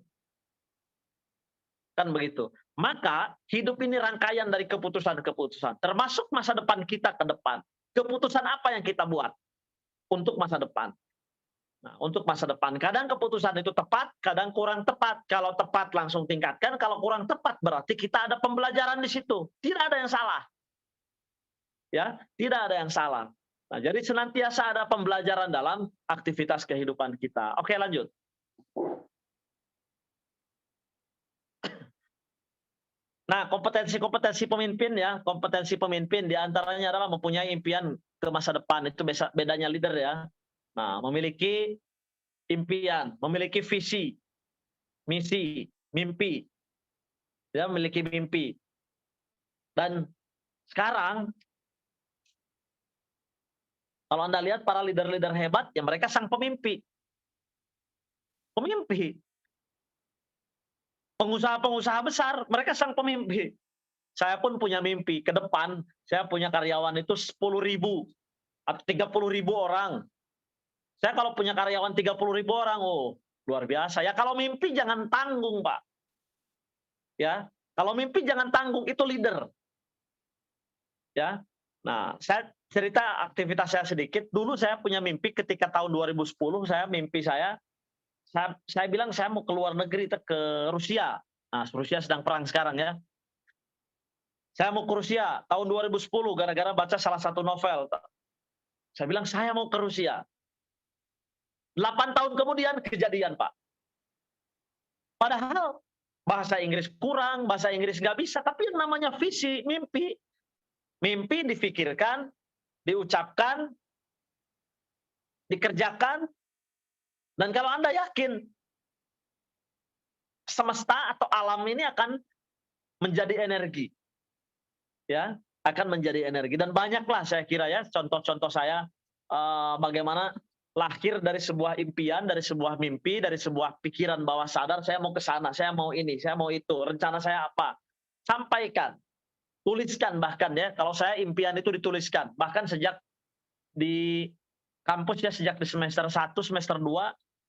Kan begitu. Maka hidup ini rangkaian dari keputusan-keputusan, termasuk masa depan kita ke depan. Keputusan apa yang kita buat untuk masa depan? Nah, untuk masa depan, kadang keputusan itu tepat, kadang kurang tepat. Kalau tepat langsung tingkatkan, kalau kurang tepat berarti kita ada pembelajaran di situ. Tidak ada yang salah. Ya, tidak ada yang salah. Nah, jadi senantiasa ada pembelajaran dalam aktivitas kehidupan kita. Oke, lanjut. Nah, kompetensi pemimpin ya, kompetensi pemimpin diantaranya adalah mempunyai impian ke masa depan. Itu bedanya leader ya. Nah, memiliki impian, memiliki visi, misi, mimpi. Ya, memiliki mimpi. Dan Sekarang, kalau Anda lihat para leader-leader hebat, ya mereka sang pemimpi. Pemimpi. Pengusaha-pengusaha besar, mereka sang pemimpi. Saya pun punya mimpi, ke depan saya punya karyawan itu 10.000 atau 30.000 orang. Saya kalau punya karyawan 30.000 orang, oh luar biasa. Ya kalau mimpi jangan tanggung, Pak. Ya, kalau mimpi jangan tanggung, itu leader. Ya. Nah, saya cerita aktivitas saya sedikit. Dulu saya punya mimpi ketika tahun 2010, saya bilang saya mau keluar negeri ke Rusia. Nah, Rusia sedang perang sekarang ya. Saya mau ke Rusia tahun 2010 gara-gara baca salah satu novel. Saya bilang saya mau ke Rusia. 8 tahun kemudian kejadian, Pak. Padahal bahasa Inggris kurang, bahasa Inggris nggak bisa, tapi yang namanya visi, mimpi. Mimpi difikirkan, diucapkan, dikerjakan, dan kalau Anda yakin semesta atau alam ini akan menjadi energi. Ya, akan menjadi energi. Dan banyaklah saya kira ya contoh-contoh saya bagaimana lahir dari sebuah impian, dari sebuah mimpi, dari sebuah pikiran bawah sadar, saya mau ke sana, saya mau ini, saya mau itu, rencana saya apa. Sampaikan, tuliskan bahkan ya. Kalau saya impian itu dituliskan, bahkan sejak di kampus ya, sejak di semester 1, semester 2,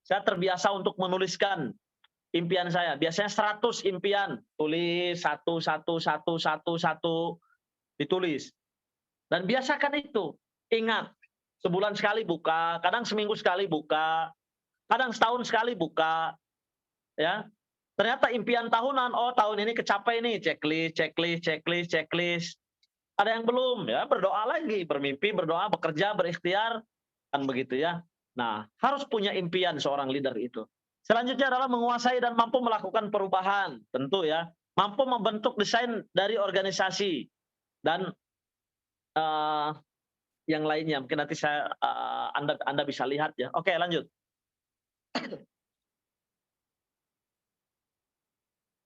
saya terbiasa untuk menuliskan impian saya. Biasanya 100 impian, tulis satu, ditulis. Dan biasakan itu. Ingat, sebulan sekali buka, kadang seminggu sekali buka, kadang setahun sekali buka. Ya. Ternyata impian tahunan, oh tahun ini kecapai nih, checklist. Ada yang belum, ya berdoa lagi, bermimpi, berdoa, bekerja, berikhtiar, kan begitu ya. Nah, harus punya impian seorang leader itu. Selanjutnya adalah menguasai dan mampu melakukan perubahan, tentu ya. Mampu membentuk desain dari organisasi dan yang lainnya. Mungkin nanti Anda bisa lihat ya. Oke, lanjut.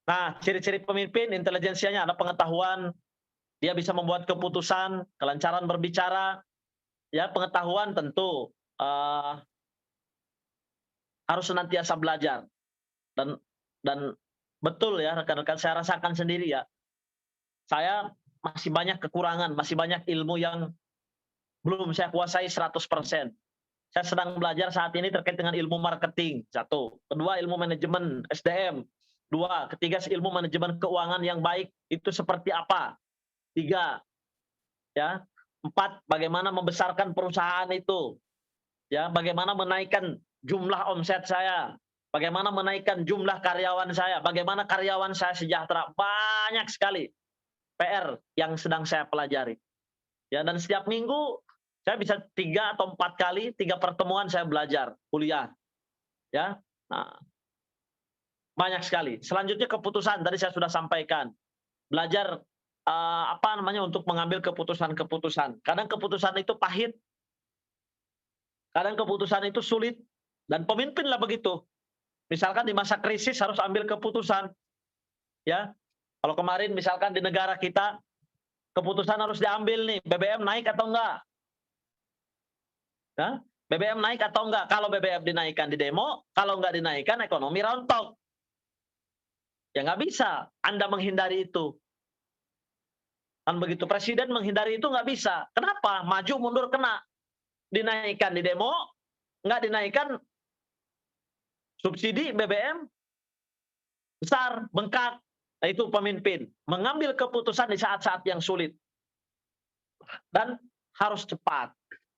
Nah, ciri-ciri pemimpin, intelijensianya ada pengetahuan, dia bisa membuat keputusan, kelancaran berbicara, ya pengetahuan tentu harus senantiasa belajar dan betul ya rekan-rekan, saya rasakan sendiri ya, saya masih banyak kekurangan, masih banyak ilmu yang belum saya kuasai 100%. Saya sedang belajar saat ini terkait dengan ilmu marketing, 1. Kedua, ilmu manajemen SDM. 2, ketiga, ilmu manajemen keuangan yang baik itu seperti apa. 3, ya. 4, bagaimana membesarkan perusahaan itu. Ya, bagaimana menaikkan jumlah omset saya, bagaimana menaikkan jumlah karyawan saya, bagaimana karyawan saya sejahtera. Banyak sekali PR yang sedang saya pelajari. Ya, dan setiap minggu saya bisa 3 atau 4 kali, 3 pertemuan saya belajar kuliah. Ya. Nah, banyak sekali. Selanjutnya keputusan, tadi saya sudah sampaikan. Belajar untuk mengambil keputusan-keputusan. Kadang keputusan itu pahit. Kadang keputusan itu sulit. Dan pemimpinlah begitu. Misalkan di masa krisis harus ambil keputusan. Ya. Kalau kemarin misalkan di negara kita keputusan harus diambil nih, BBM naik atau enggak? Ya, BBM naik atau enggak? Kalau BBM dinaikkan di demo, kalau enggak dinaikkan ekonomi rontok. Ya nggak bisa Anda menghindari itu. Kan begitu, presiden menghindari itu nggak bisa. Kenapa? Maju mundur kena. Dinaikkan di demo, nggak dinaikkan subsidi BBM besar, bengkak. Nah, itu pemimpin. Mengambil keputusan di saat-saat yang sulit. Dan harus cepat.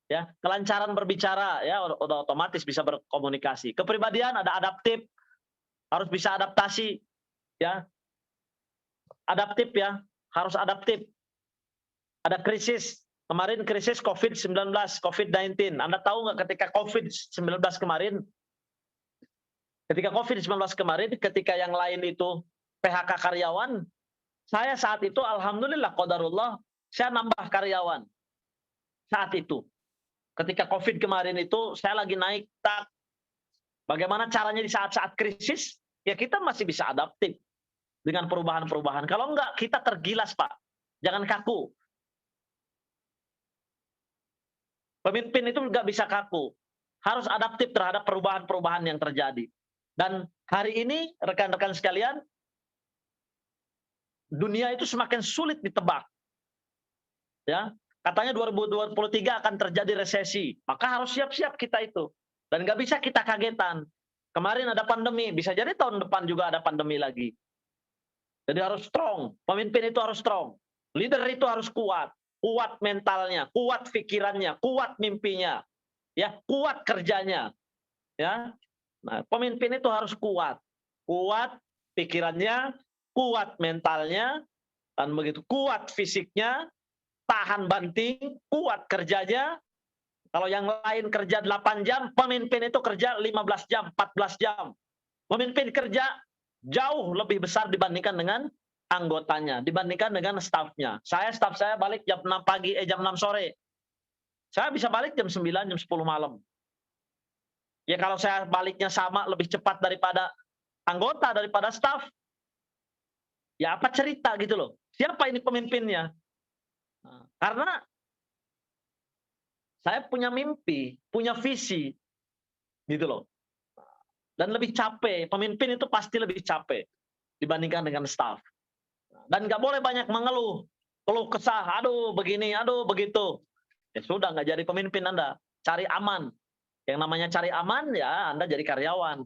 Ya, kelancaran berbicara ya udah otomatis bisa berkomunikasi. Kepribadian ada adaptif, harus bisa adaptasi. Ya, adaptif ya, harus adaptif. Ada krisis, kemarin krisis COVID-19, COVID-19. Anda tahu nggak ketika COVID-19 kemarin, ketika yang lain itu PHK karyawan, saya saat itu alhamdulillah qadarullah, saya nambah karyawan. Saat itu, ketika COVID kemarin itu, saya lagi naik tak. Bagaimana caranya di saat-saat krisis? Ya kita masih bisa adaptif dengan perubahan-perubahan. Kalau enggak, kita tergilas, Pak. Jangan kaku. Pemimpin itu nggak bisa kaku, harus adaptif terhadap perubahan-perubahan yang terjadi. Dan hari ini rekan-rekan sekalian, dunia itu semakin sulit ditebak. Ya, katanya 2023 akan terjadi resesi, maka harus siap-siap kita itu. Dan nggak bisa kita kagetan. Kemarin ada pandemi, bisa jadi tahun depan juga ada pandemi lagi. Jadi harus strong, pemimpin itu harus strong, leader itu harus kuat, kuat mentalnya, kuat pikirannya, kuat mimpinya, ya, kuat kerjanya, ya. Nah, pemimpin itu harus kuat, kuat pikirannya, kuat mentalnya, dan begitu kuat fisiknya, tahan banting, kuat kerjanya. Kalau yang lain kerja 8 jam, pemimpin itu kerja 15 jam, 14 jam. Pemimpin kerja jauh lebih besar dibandingkan dengan anggotanya, dibandingkan dengan stafnya. Staf saya balik jam 6 pagi, jam 6 sore. Saya bisa balik jam 9, jam 10 malam. Ya kalau saya baliknya sama lebih cepat daripada anggota, daripada staf, ya apa cerita gitu loh. Siapa ini pemimpinnya? Nah, karena saya punya mimpi, punya visi, gitu loh. Dan lebih capek, pemimpin itu pasti lebih capek dibandingkan dengan staf. Dan nggak boleh banyak mengeluh, keluh kesah, aduh begini, aduh begitu. Ya sudah, nggak jadi pemimpin Anda. Cari aman. Yang namanya cari aman, ya Anda jadi karyawan.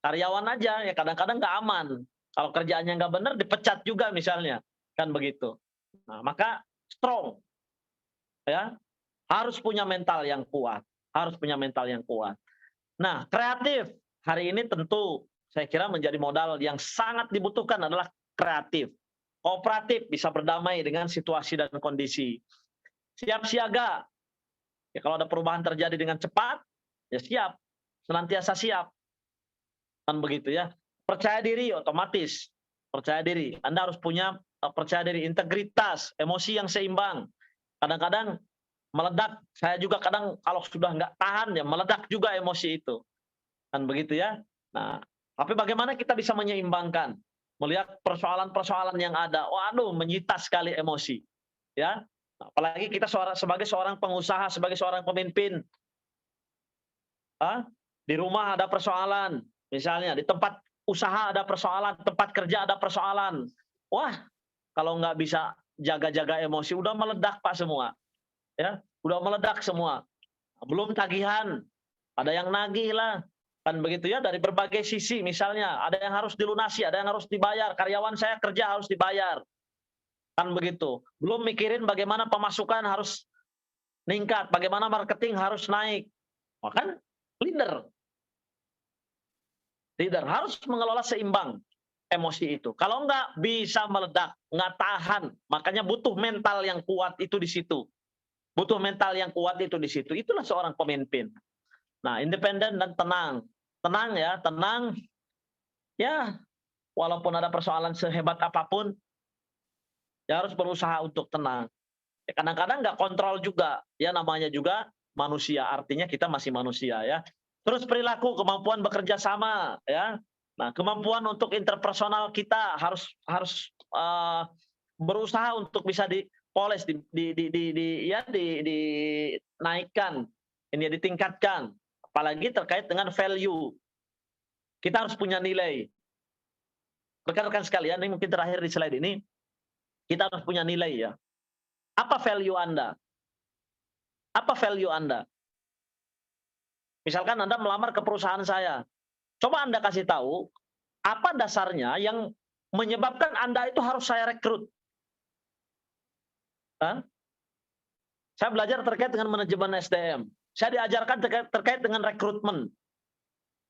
Karyawan aja, ya kadang-kadang nggak aman. Kalau kerjaannya nggak benar, dipecat juga misalnya. Kan begitu. Nah, maka strong. Ya, harus punya mental yang kuat. Harus punya mental yang kuat. Nah, kreatif. Hari ini tentu saya kira menjadi modal yang sangat dibutuhkan adalah kreatif. Kooperatif, bisa berdamai dengan situasi dan kondisi. Siap siaga. Ya, kalau ada perubahan terjadi dengan cepat, ya siap. Senantiasa siap. Kan begitu ya. Percaya diri otomatis. Percaya diri. Anda harus punya percaya diri, integritas, emosi yang seimbang. Kadang-kadang meledak. Saya juga kadang kalau sudah nggak tahan ya meledak juga emosi itu. Kan begitu ya. Nah, tapi bagaimana kita bisa menyeimbangkan? Melihat persoalan-persoalan yang ada. Waduh, menyita sekali emosi. Ya. Apalagi kita sebagai seorang pengusaha, sebagai seorang pemimpin. Di rumah ada persoalan. Misalnya di tempat usaha ada persoalan, tempat kerja ada persoalan. Wah, kalau nggak bisa jaga-jaga emosi, udah meledak Pak semua. Ya, udah meledak semua. Belum tagihan, ada yang nagih lah. Kan begitu ya, dari berbagai sisi misalnya, ada yang harus dilunasi, ada yang harus dibayar, karyawan saya kerja harus dibayar. Kan begitu. Belum mikirin bagaimana pemasukan harus meningkat, bagaimana marketing harus naik. Maka leader harus mengelola seimbang emosi itu. Kalau enggak bisa meledak, enggak tahan. Makanya butuh mental yang kuat itu di situ. Butuh mental yang kuat itu di situ. Itulah seorang pemimpin. Nah, independen dan tenang. Tenang ya, tenang. Ya, walaupun ada persoalan sehebat apapun, ya harus berusaha untuk tenang. Ya, kadang-kadang nggak kontrol juga. Ya, namanya juga manusia. Artinya kita masih manusia ya. Terus perilaku, kemampuan bekerja sama ya. Nah, kemampuan untuk interpersonal kita harus berusaha untuk bisa dipoles, dinaikkan, ini ditingkatkan. Apalagi terkait dengan value. Kita harus punya nilai. Rekan-rekan sekalian, ini mungkin terakhir di slide ini, kita harus punya nilai ya. Apa value Anda? Apa value Anda? Misalkan Anda melamar ke perusahaan saya. Coba Anda kasih tahu, apa dasarnya yang menyebabkan Anda itu harus saya rekrut? Saya belajar terkait dengan manajemen SDM. Saya diajarkan terkait dengan rekrutmen.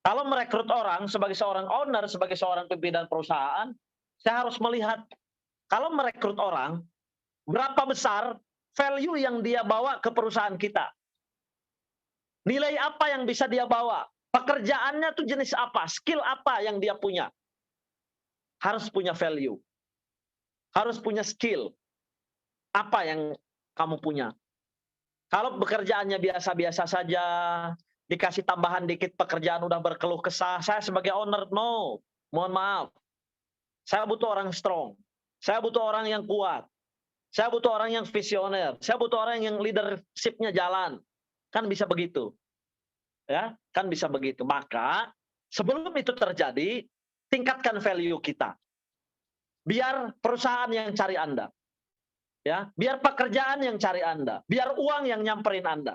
Kalau merekrut orang sebagai seorang owner, sebagai seorang pimpinan perusahaan, saya harus melihat kalau merekrut orang, berapa besar value yang dia bawa ke perusahaan kita. Nilai apa yang bisa dia bawa? Pekerjaannya tuh jenis apa? Skill apa yang dia punya? Harus punya value. Harus punya skill. Apa yang kamu punya? Kalau pekerjaannya biasa-biasa saja, dikasih tambahan dikit pekerjaan udah berkeluh kesah, saya sebagai owner, no, mohon maaf. Saya butuh orang strong. Saya butuh orang yang kuat. Saya butuh orang yang visioner. Saya butuh orang yang leadership-nya jalan. Kan bisa begitu. Ya, kan bisa begitu. Maka sebelum itu terjadi, tingkatkan value kita. Biar perusahaan yang cari Anda. Ya, biar pekerjaan yang cari Anda, biar uang yang nyamperin Anda.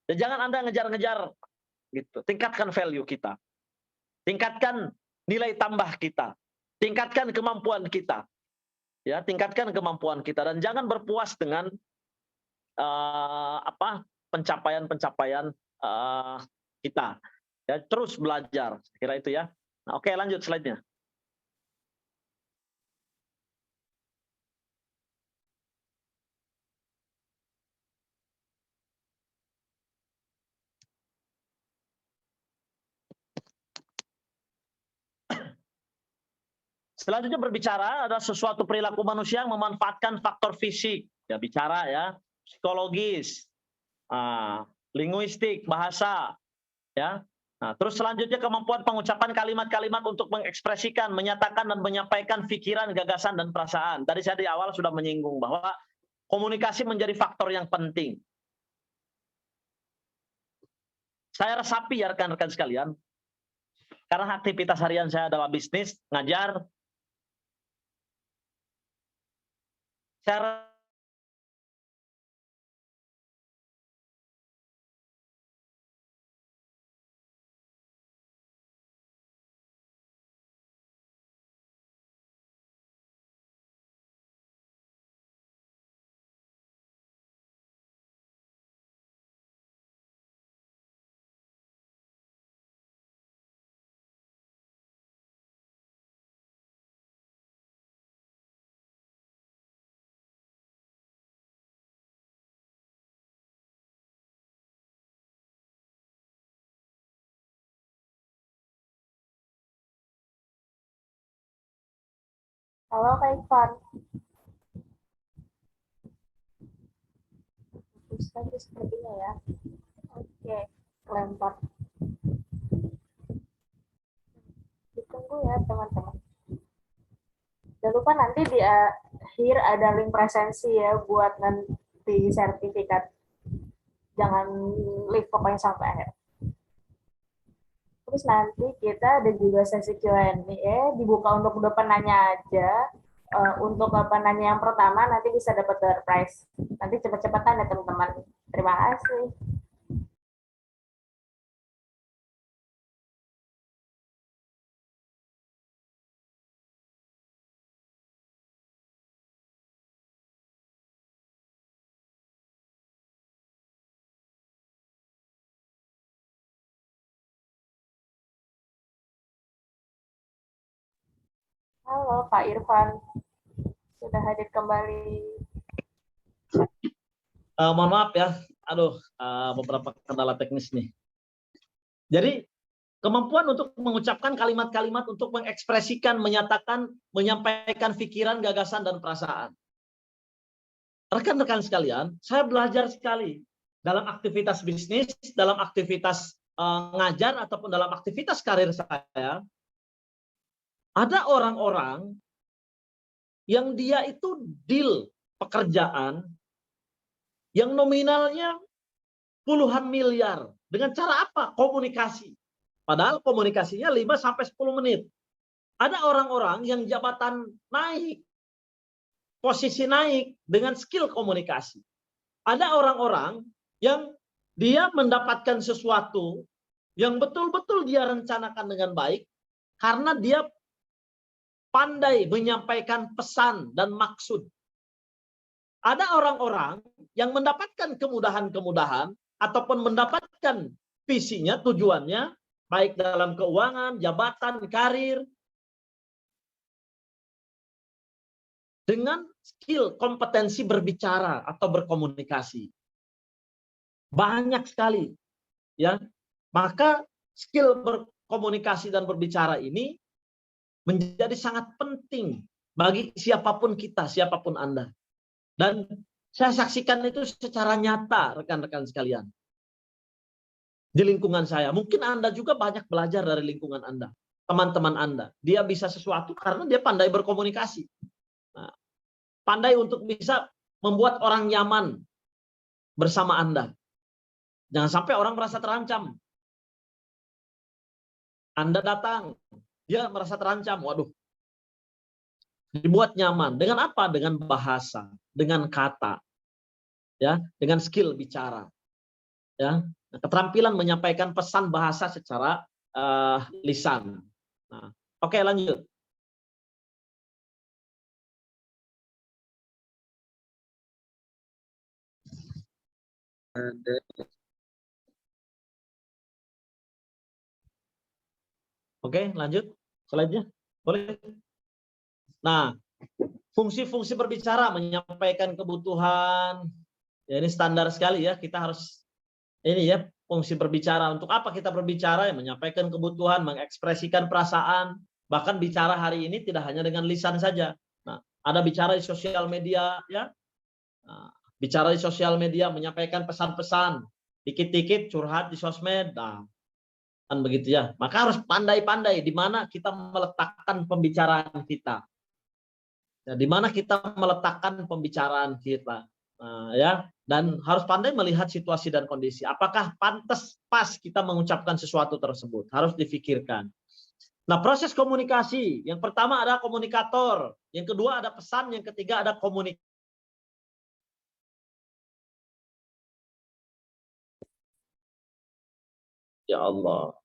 Dan jangan Anda ngejar-ngejar gitu. Tingkatkan value kita. Tingkatkan nilai tambah kita. Tingkatkan kemampuan kita. Ya, tingkatkan kemampuan kita dan jangan berpuas dengan pencapaian-pencapaian kita. Ya, terus belajar. Kira itu ya. Nah, oke, lanjut slide-nya. Selanjutnya berbicara ada sesuatu perilaku manusia yang memanfaatkan faktor fisik. Ya, bicara ya, psikologis, linguistik, bahasa, ya. Nah, terus selanjutnya kemampuan pengucapan kalimat-kalimat untuk mengekspresikan, menyatakan dan menyampaikan pikiran, gagasan dan perasaan. Tadi saya di awal sudah menyinggung bahwa komunikasi menjadi faktor yang penting. Saya resapi ya rekan-rekan sekalian, karena aktivitas harian saya adalah bisnis, ngajar. Saya Halo Kak Ivan. Terus lagi sepertinya ya. Oke, lempar. Ditunggu ya teman-teman. Jangan lupa nanti di akhir ada link presensi ya buat nanti sertifikat. Jangan leave pokoknya sampai akhir. Terus nanti kita ada juga sesi Q&A, dibuka untuk udah penanya aja. Untuk penanya yang pertama nanti bisa dapat door prize. Nanti cepet-cepetan ya teman-teman. Terima kasih. Halo Pak Irfan, sudah hadir kembali. Mohon maaf ya, beberapa kendala teknis nih. Jadi kemampuan untuk mengucapkan kalimat-kalimat untuk mengekspresikan, menyatakan, menyampaikan pikiran, gagasan dan perasaan. Rekan-rekan sekalian, saya belajar sekali dalam aktivitas bisnis, dalam aktivitas ngajar ataupun dalam aktivitas karir saya. Ada orang-orang yang dia itu deal pekerjaan yang nominalnya puluhan miliar. Dengan cara apa? Komunikasi. Padahal komunikasinya 5-10 menit. Ada orang-orang yang jabatan naik, posisi naik dengan skill komunikasi. Ada orang-orang yang dia mendapatkan sesuatu yang betul-betul dia rencanakan dengan baik karena dia pandai menyampaikan pesan dan maksud. Ada orang-orang yang mendapatkan kemudahan-kemudahan ataupun mendapatkan visinya, tujuannya, baik dalam keuangan, jabatan, karir, dengan skill, kompetensi berbicara atau berkomunikasi. Banyak sekali. Ya. Maka skill berkomunikasi dan berbicara ini menjadi sangat penting bagi siapapun kita, siapapun Anda. Dan saya saksikan itu secara nyata, rekan-rekan sekalian. Di lingkungan saya. Mungkin Anda juga banyak belajar dari lingkungan Anda. Teman-teman Anda. Dia bisa sesuatu karena dia pandai berkomunikasi. Nah, pandai untuk bisa membuat orang nyaman bersama Anda. Jangan sampai orang merasa terancam. Anda datang, dia merasa terancam. Waduh, dibuat nyaman. Dengan apa? Dengan bahasa, dengan kata, ya, dengan skill bicara, ya, keterampilan menyampaikan pesan bahasa secara lisan. Nah, oke, lanjut. Oke, lanjut. Selanjutnya, boleh. Nah, fungsi-fungsi berbicara, menyampaikan kebutuhan, ya ini standar sekali ya. Kita harus ini ya, fungsi berbicara. Untuk apa kita berbicara? Ya, menyampaikan kebutuhan, mengekspresikan perasaan. Bahkan bicara hari ini tidak hanya dengan lisan saja. Nah, ada bicara di sosial media, ya. Nah, bicara di sosial media, menyampaikan pesan-pesan, dikit-dikit curhat di sosmed, nah, kan begitu ya. Maka harus pandai-pandai di mana kita meletakkan pembicaraan kita. Ya, di mana kita meletakkan pembicaraan kita. Nah, ya, dan harus pandai melihat situasi dan kondisi. Apakah pantas pas kita mengucapkan sesuatu tersebut? Harus difikirkan. Nah, proses komunikasi. Yang pertama ada komunikator, yang kedua ada pesan, yang ketiga ada komunikasi. Ya Allah.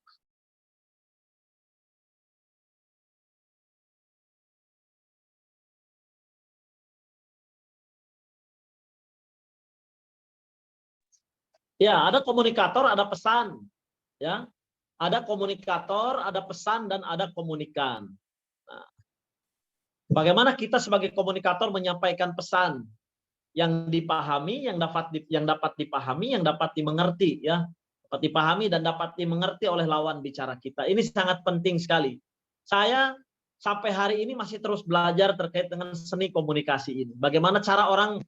Ya, ada komunikator, ada pesan. Ya, ada komunikator, ada pesan, dan ada komunikan. Nah, bagaimana kita sebagai komunikator menyampaikan pesan yang dipahami, yang dapat dipahami, yang dapat dimengerti, ya, dapat dipahami dan dapat dimengerti oleh lawan bicara kita. Ini sangat penting sekali. Saya sampai hari ini masih terus belajar terkait dengan seni komunikasi ini. Bagaimana cara orang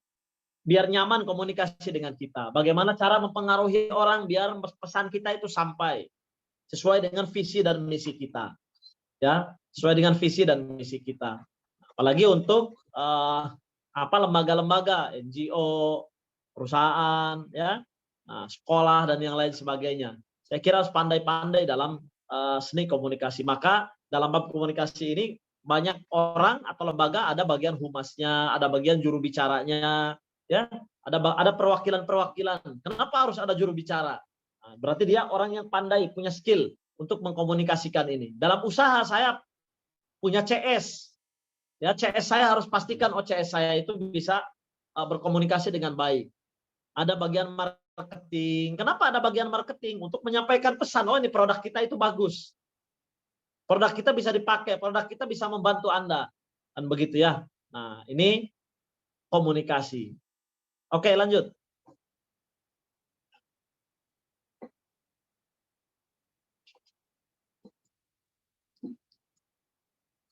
biar nyaman komunikasi dengan kita. Bagaimana cara mempengaruhi orang biar pesan kita itu sampai sesuai dengan visi dan misi kita. Ya, sesuai dengan visi dan misi kita. Apalagi untuk lembaga-lembaga, NGO, perusahaan, ya, sekolah dan yang lain sebagainya. Saya kira harus pandai-pandai dalam seni komunikasi. Maka dalam bab komunikasi ini banyak orang atau lembaga ada bagian humasnya, ada bagian juru bicaranya, ya, ada perwakilan-perwakilan. Kenapa harus ada juru bicara? Nah, berarti dia orang yang pandai, punya skill untuk mengkomunikasikan ini. Dalam usaha saya punya CS. Ya, CS saya harus pastikan CS saya itu bisa berkomunikasi dengan baik. Ada bagian marketing. Kenapa ada bagian marketing? Untuk menyampaikan pesan, oh ini produk kita itu bagus. Produk kita bisa dipakai, produk kita bisa membantu Anda. Dan begitu ya. Nah, ini komunikasi. Oke, lanjut.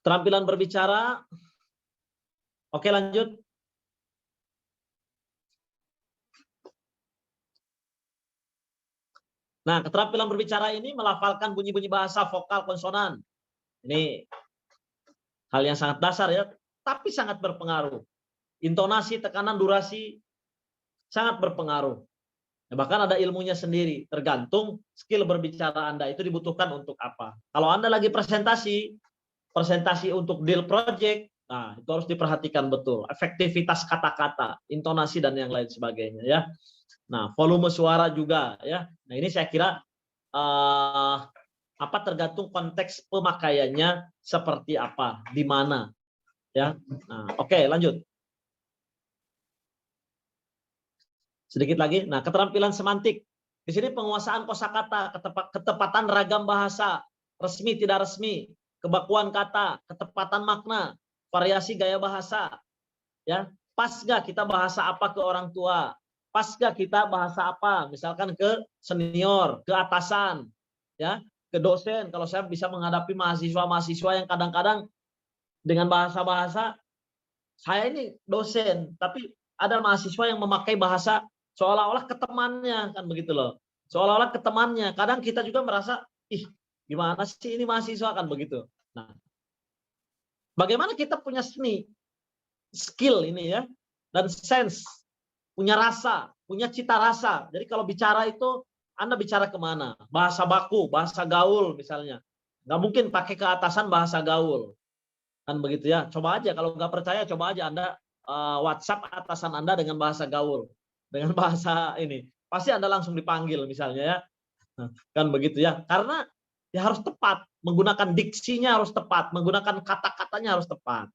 Keterampilan berbicara. Oke, lanjut. Nah, keterampilan berbicara ini melafalkan bunyi-bunyi bahasa vokal konsonan. Ini hal yang sangat dasar ya, tapi sangat berpengaruh. Intonasi, tekanan, durasi sangat berpengaruh. Ya, bahkan ada ilmunya sendiri, tergantung skill berbicara Anda itu dibutuhkan untuk apa. Kalau Anda lagi presentasi untuk deal project, nah itu harus diperhatikan betul. Efektivitas kata-kata, intonasi dan yang lain sebagainya ya. Nah, volume suara juga ya. Nah, ini saya kira tergantung konteks pemakaiannya seperti apa, di mana ya. Nah, oke, lanjut. Sedikit lagi. Nah, keterampilan semantik. Di sini penguasaan kosakata, ketepatan ragam bahasa, resmi tidak resmi, kebakuan kata, ketepatan makna, variasi gaya bahasa. Ya, pas nggak kita bahasa apa ke orang tua? Pas nggak kita bahasa apa? Misalkan ke senior, ke atasan, ya, ke dosen. Kalau saya bisa menghadapi mahasiswa-mahasiswa yang kadang-kadang dengan bahasa-bahasa, saya ini dosen, tapi ada mahasiswa yang memakai bahasa seolah-olah ke temannya, kan begitu loh. Seolah-olah ke temannya. Kadang kita juga merasa, ih, gimana sih ini mahasiswa, kan begitu. Nah, bagaimana kita punya seni skill ini ya, dan sense, punya rasa, punya cita rasa. Jadi kalau bicara itu Anda bicara kemana? Bahasa baku, bahasa gaul misalnya. Nggak mungkin pakai keatasan bahasa gaul. Kan begitu ya. Coba aja, kalau nggak percaya, coba aja Anda WhatsApp atasan Anda dengan bahasa gaul. Dengan bahasa ini. Pasti Anda langsung dipanggil misalnya ya. Kan begitu ya. Karena ya harus tepat. Menggunakan diksinya harus tepat. Menggunakan kata-katanya harus tepat.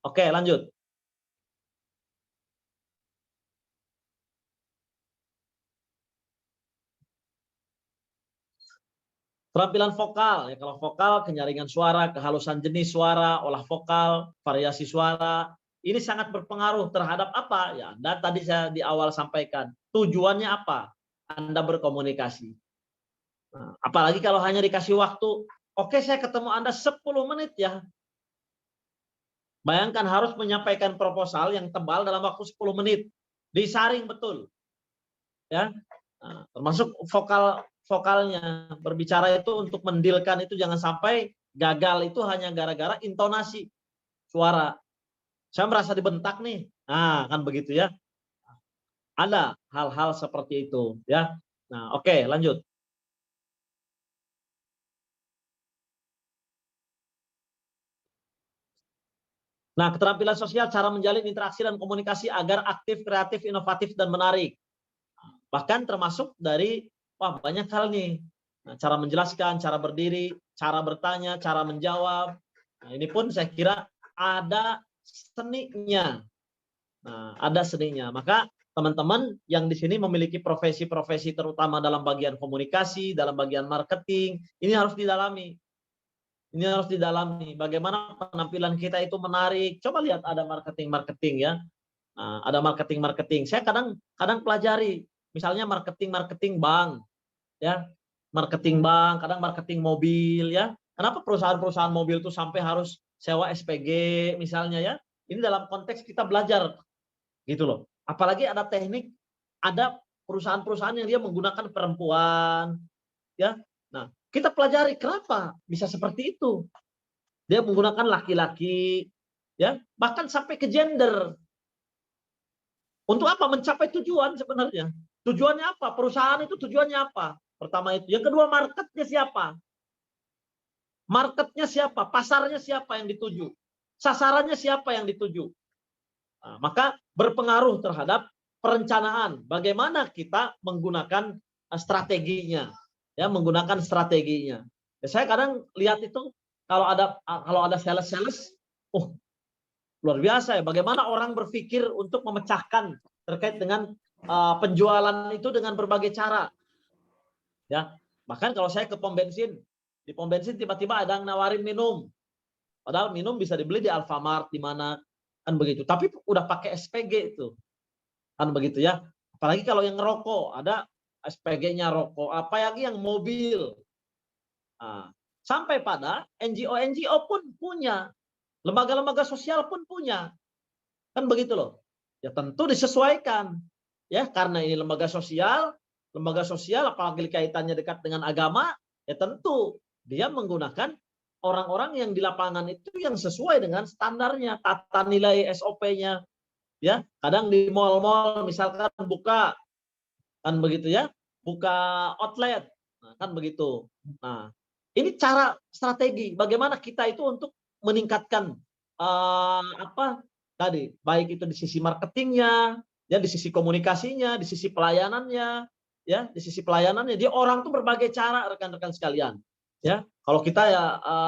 Oke, lanjut. Keterampilan vokal, ya kalau vokal, kenyaringan suara, kehalusan jenis suara, olah vokal, variasi suara, ini sangat berpengaruh terhadap apa? Ya, Anda tadi saya di awal sampaikan, tujuannya apa? Anda berkomunikasi. Nah, apalagi kalau hanya dikasih waktu, oke saya ketemu Anda 10 menit ya. Bayangkan harus menyampaikan proposal yang tebal dalam waktu 10 menit. Disaring betul. Ya. Nah, termasuk vokalnya, berbicara itu untuk mendilkan itu jangan sampai gagal itu hanya gara-gara intonasi suara. Saya merasa dibentak nih. Nah, kan begitu ya. Ada hal-hal seperti itu ya. Nah, oke, lanjut. Nah, keterampilan sosial, cara menjalin interaksi dan komunikasi agar aktif, kreatif, inovatif, dan menarik. Bahkan termasuk dari, wah banyak hal nih. Nah, cara menjelaskan, cara berdiri, cara bertanya, cara menjawab. Nah, ini pun saya kira ada seninya. Nah, ada seninya. Maka teman-teman yang di sini memiliki profesi-profesi terutama dalam bagian komunikasi, dalam bagian marketing, ini harus didalami. Ini harus didalami. Bagaimana penampilan kita itu menarik. Coba lihat ada marketing-marketing ya. Nah, ada marketing-marketing. Saya kadang pelajari. Misalnya marketing bank, ya, marketing bank, kadang marketing mobil, ya. Kenapa perusahaan-perusahaan mobil itu sampai harus sewa SPG, misalnya ya? Ini dalam konteks kita belajar, gitu loh. Apalagi ada teknik, ada perusahaan-perusahaan yang dia menggunakan perempuan, ya. Nah, kita pelajari kenapa bisa seperti itu. Dia menggunakan laki-laki, ya, bahkan sampai ke gender. Untuk apa? Mencapai tujuan sebenarnya. Tujuannya apa? Perusahaan itu tujuannya apa? Pertama itu. Yang kedua, marketnya siapa? Marketnya siapa? Pasarnya siapa yang dituju? Sasarannya siapa yang dituju? Nah, maka berpengaruh terhadap perencanaan. Bagaimana kita menggunakan strateginya, ya, menggunakan strateginya. Ya, saya kadang lihat itu kalau ada sales, oh luar biasa ya. Bagaimana orang berpikir untuk memecahkan terkait dengan penjualan itu dengan berbagai cara. Ya, bahkan kalau saya ke pom bensin, di pom bensin tiba-tiba ada yang nawarin minum. Padahal minum bisa dibeli di Alfamart di mana kan begitu. Tapi udah pakai SPG itu. Kan begitu ya. Apalagi kalau yang ngerokok, ada SPG-nya rokok, apa lagi yang mobil. Nah, sampai pada NGO pun punya, lembaga-lembaga sosial pun punya. Kan begitu loh. Ya tentu disesuaikan. Ya, karena ini lembaga sosial apalagi kaitannya dekat dengan agama, ya tentu dia menggunakan orang-orang yang di lapangan itu yang sesuai dengan standarnya, tata nilai SOP-nya. Ya, kadang di mal-mal misalkan buka kan begitu ya, buka outlet. Nah, kan begitu. Nah, ini cara strategi bagaimana kita itu untuk meningkatkan apa tadi, baik itu di sisi marketingnya, ya di sisi komunikasinya, di sisi pelayanannya, ya di sisi pelayanannya. Dia orang tuh berbagai cara rekan-rekan sekalian. Ya, kalau kita ya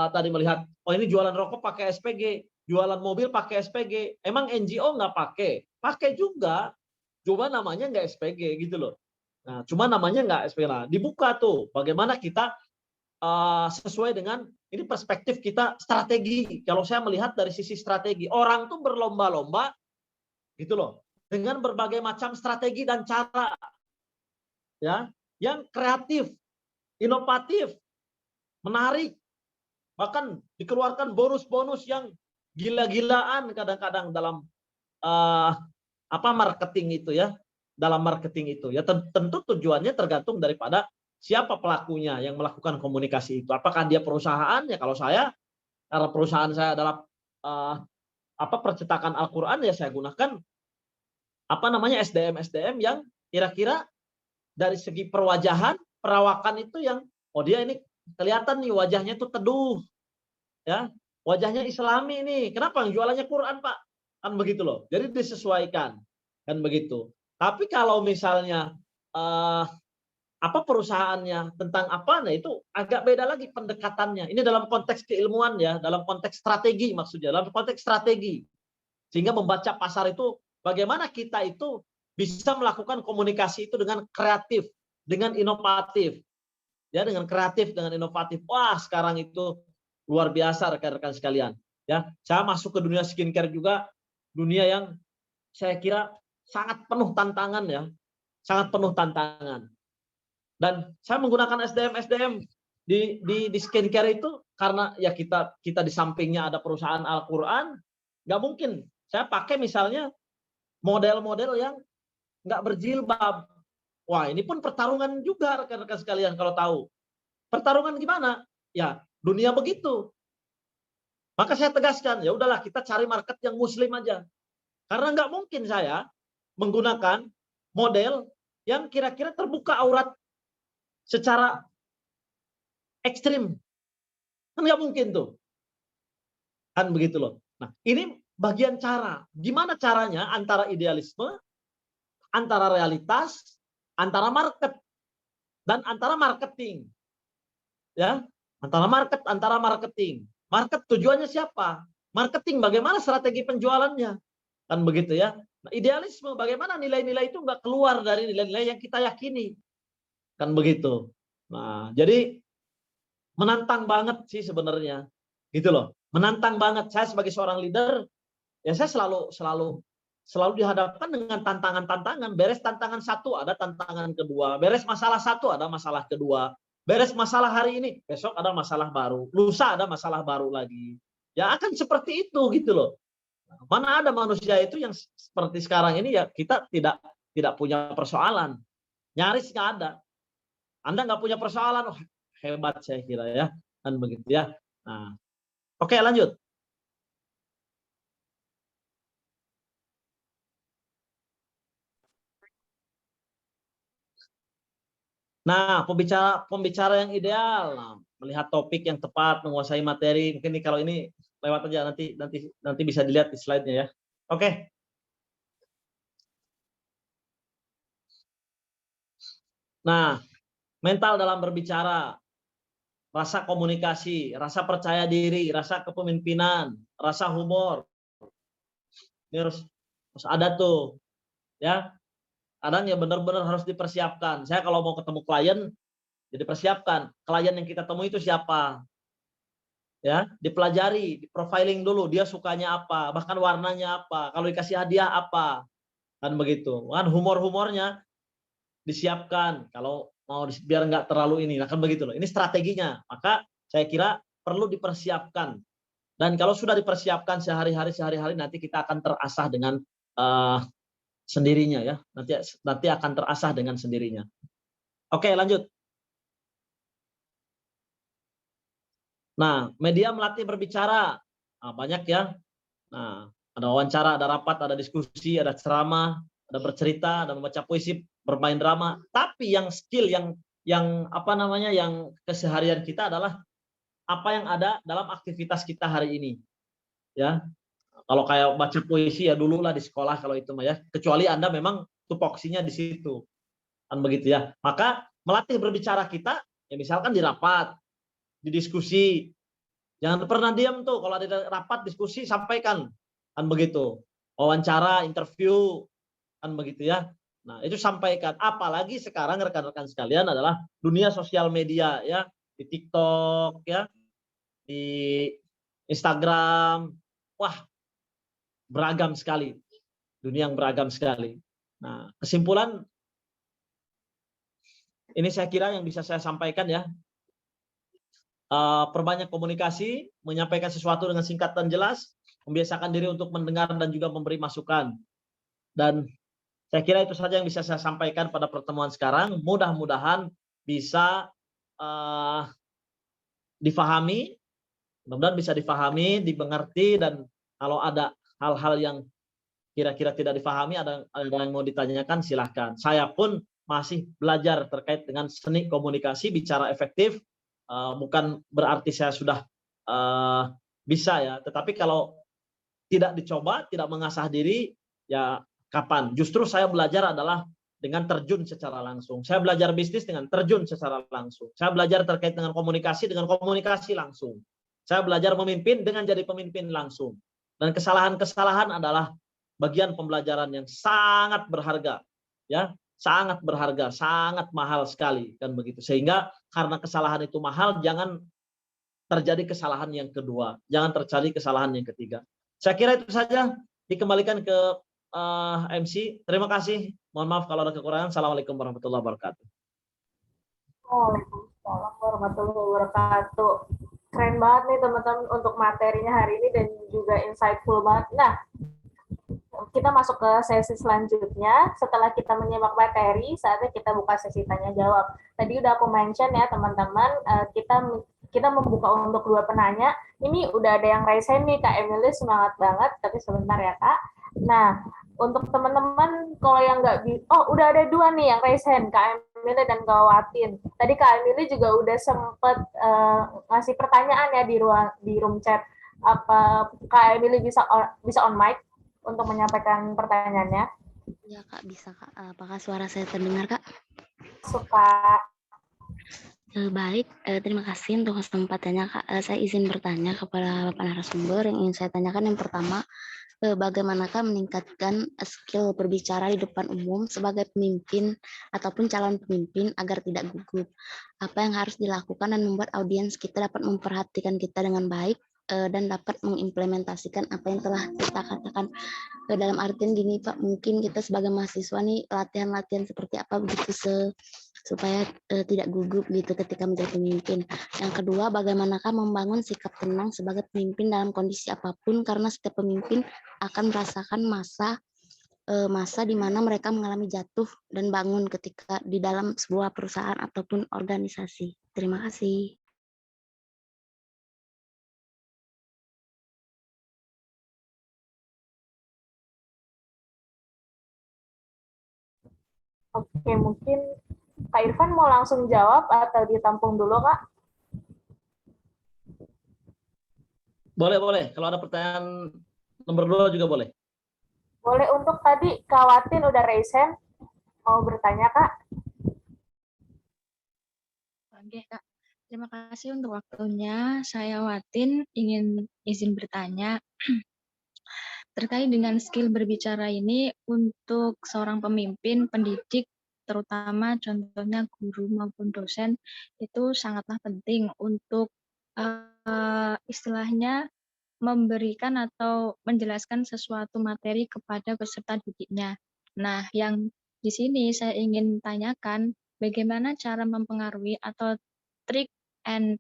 tadi melihat, oh ini jualan rokok pakai SPG, jualan mobil pakai SPG. Emang NGO nggak pakai? Pakai juga, cuma namanya nggak SPG gitu loh. Nah, cuma namanya nggak SPG. Nah, dibuka tuh, bagaimana kita sesuai dengan ini perspektif kita strategi. Kalau saya melihat dari sisi strategi, orang tuh berlomba-lomba gitu loh dengan berbagai macam strategi dan cara ya yang kreatif, inovatif, menarik. Bahkan dikeluarkan bonus-bonus yang gila-gilaan kadang-kadang dalam marketing itu ya. Dalam marketing itu ya tentu tujuannya tergantung daripada siapa pelakunya yang melakukan komunikasi itu. Apakah dia perusahaan? Ya kalau saya, karena perusahaan saya adalah percetakan Al-Qur'an ya saya gunakan SDM yang kira-kira dari segi perwajahan, perawakan itu yang dia ini kelihatan nih wajahnya itu teduh, ya. Wajahnya Islami nih. Kenapa? Jualannya Quran, Pak. Kan begitu loh. Jadi disesuaikan. Kan begitu. Tapi kalau misalnya perusahaannya tentang apa, nah itu agak beda lagi pendekatannya. Ini dalam konteks keilmuan ya, dalam konteks strategi maksudnya, dalam konteks strategi. Sehingga membaca pasar itu bagaimana kita itu bisa melakukan komunikasi itu dengan kreatif, dengan inovatif. Ya, dengan kreatif, dengan inovatif. Wah, sekarang itu luar biasa rekan-rekan sekalian. Ya, saya masuk ke dunia skincare juga, dunia yang saya kira sangat penuh tantangan ya, sangat penuh tantangan. Dan saya menggunakan SDM di skincare itu karena ya kita di sampingnya ada perusahaan Al-Qur'an, nggak mungkin saya pakai misalnya model-model yang nggak berjilbab. Wah, ini pun pertarungan juga rekan-rekan sekalian kalau tahu. Pertarungan gimana? Ya, dunia begitu. Maka saya tegaskan, ya udahlah kita cari market yang muslim aja. Karena nggak mungkin saya menggunakan model yang kira-kira terbuka aurat secara ekstrim. Kan nggak mungkin tuh. Kan begitu loh. Nah, ini bagian cara. Gimana caranya antara idealisme, antara realitas, antara market, dan antara marketing. Ya, antara marketing. Market tujuannya siapa? Marketing bagaimana strategi penjualannya? Kan begitu ya. Nah, idealisme bagaimana nilai-nilai itu nggak keluar dari nilai-nilai yang kita yakini. Kan begitu. Nah, jadi menantang banget sih sebenarnya. Gitu loh. Menantang banget. Saya sebagai seorang leader, ya saya selalu dihadapkan dengan tantangan-tantangan. Beres tantangan satu, ada tantangan kedua. Beres masalah satu, ada masalah kedua. Beres masalah hari ini, besok ada masalah baru. Lusa ada masalah baru lagi. Ya akan seperti itu gitu loh. Mana ada manusia itu yang seperti sekarang ini ya kita tidak punya persoalan. Nyaris nggak ada. Anda nggak punya persoalan, oh, hebat saya kira ya. Kan begitu ya. Nah, oke lanjut. Nah, pembicara yang ideal, nah, melihat topik yang tepat, menguasai materi. Mungkin nih kalau ini lewat aja nanti bisa dilihat di slide-nya ya. Oke. Nah, mental dalam berbicara, rasa komunikasi, rasa percaya diri, rasa kepemimpinan, rasa humor. Ini harus ada tuh, ya. Kadang ya benar-benar harus dipersiapkan. Saya kalau mau ketemu klien, jadi persiapkan klien yang kita temui itu siapa, ya dipelajari, di profiling dulu dia sukanya apa, bahkan warnanya apa, kalau dikasih hadiah apa, kan begitu kan. Humornya disiapkan kalau mau biar nggak terlalu ini, kan begitu loh. Ini strateginya, maka saya kira perlu dipersiapkan. Dan kalau sudah dipersiapkan sehari-hari nanti kita akan terasah dengan sendirinya ya, nanti akan terasah dengan sendirinya. Oke, lanjut. Nah, media melatih berbicara. Nah, banyak ya. Nah, ada wawancara, ada rapat, ada diskusi, ada ceramah, ada bercerita, ada membaca puisi, bermain drama. Tapi yang skill yang keseharian kita adalah apa yang ada dalam aktivitas kita hari ini. Ya. Kalau kayak baca puisi ya dulu lah di sekolah kalau itu mah ya. Kecuali Anda memang tupoksinya di situ. Kan begitu ya. Maka melatih berbicara kita ya misalkan di rapat, di diskusi. Jangan pernah diam tuh, kalau ada rapat diskusi sampaikan. Kan begitu. Wawancara, interview, kan begitu ya. Nah, itu sampaikan. Apalagi sekarang rekan-rekan sekalian adalah dunia sosial media ya, di TikTok ya, di Instagram. Wah, beragam sekali. Dunia yang beragam sekali. Nah, kesimpulan ini saya kira yang bisa saya sampaikan ya. Perbanyak komunikasi, menyampaikan sesuatu dengan singkat dan jelas, membiasakan diri untuk mendengar dan juga memberi masukan. Dan saya kira itu saja yang bisa saya sampaikan pada pertemuan sekarang. Mudah-mudahan bisa difahami, mudah-mudahan bisa difahami, dimengerti, dan kalau ada hal-hal yang kira-kira tidak difahami, ada yang mau ditanyakan, silahkan. Saya pun masih belajar terkait dengan seni komunikasi, bicara efektif. Bukan berarti saya sudah bisa ya, tetapi kalau tidak dicoba, tidak mengasah diri, ya kapan? Justru saya belajar adalah dengan terjun secara langsung. Saya belajar bisnis dengan terjun secara langsung. Saya belajar terkait dengan komunikasi langsung. Saya belajar memimpin dengan jadi pemimpin langsung. Dan kesalahan-kesalahan adalah bagian pembelajaran yang sangat berharga, ya, sangat berharga, sangat mahal sekali, kan begitu. Sehingga karena kesalahan itu mahal, jangan terjadi kesalahan yang kedua, jangan terjadi kesalahan yang ketiga. Saya kira itu saja. Dikembalikan ke MC. Terima kasih. Mohon maaf kalau ada kekurangan. Assalamualaikum warahmatullahi wabarakatuh. Waalaikumsalam warahmatullahi wabarakatuh. Keren banget nih teman-teman untuk materinya hari ini dan juga insightful banget. Nah, kita masuk ke sesi selanjutnya. Setelah kita menyimak materi, saatnya kita buka sesi tanya jawab. Tadi udah aku mention ya teman-teman, kita membuka untuk 2 penanya. Ini udah ada yang raise hand nih, Kak Emily, semangat banget, tapi sebentar ya Kak. Nah, untuk teman-teman kalau yang nggak udah ada 2 nih yang raise hand, Kak Emily dan Kak Watin. Tadi Kak Emily juga udah sempet ngasih pertanyaan ya di room chat. Apa Kak Emily bisa on mic untuk menyampaikan pertanyaannya? Ya Kak, bisa Kak. Apakah suara saya terdengar Kak? Suka. Baik, terima kasih untuk kesempatannya Kak. Saya izin bertanya kepada Bapak narasumber. Yang ingin saya tanyakan yang pertama, bagaimanakah meningkatkan skill berbicara di depan umum sebagai pemimpin ataupun calon pemimpin agar tidak gugup? Apa yang harus dilakukan dan membuat audiens kita dapat memperhatikan kita dengan baik dan dapat mengimplementasikan apa yang telah kita katakan. Dalam artian gini Pak, mungkin kita sebagai mahasiswa nih latihan-latihan seperti apa begitu supaya tidak gugup gitu ketika menjadi pemimpin. Yang kedua, bagaimanakah membangun sikap tenang sebagai pemimpin dalam kondisi apapun, karena setiap pemimpin akan merasakan masa di mana mereka mengalami jatuh dan bangun ketika di dalam sebuah perusahaan ataupun organisasi. Terima kasih. Oke, mungkin Kak Irfan mau langsung jawab atau ditampung dulu, Kak? Boleh. Kalau ada pertanyaan nomor 2 juga boleh. Boleh. Untuk tadi Kak Watin udah raise hand. Mau bertanya, Kak? Oke, Kak. Terima kasih untuk waktunya. Saya Watin ingin izin bertanya terkait dengan skill berbicara ini untuk seorang pemimpin, pendidik, terutama contohnya guru maupun dosen, itu sangatlah penting untuk istilahnya memberikan atau menjelaskan sesuatu materi kepada peserta didiknya. Nah, yang di sini saya ingin tanyakan, bagaimana cara mempengaruhi atau trik and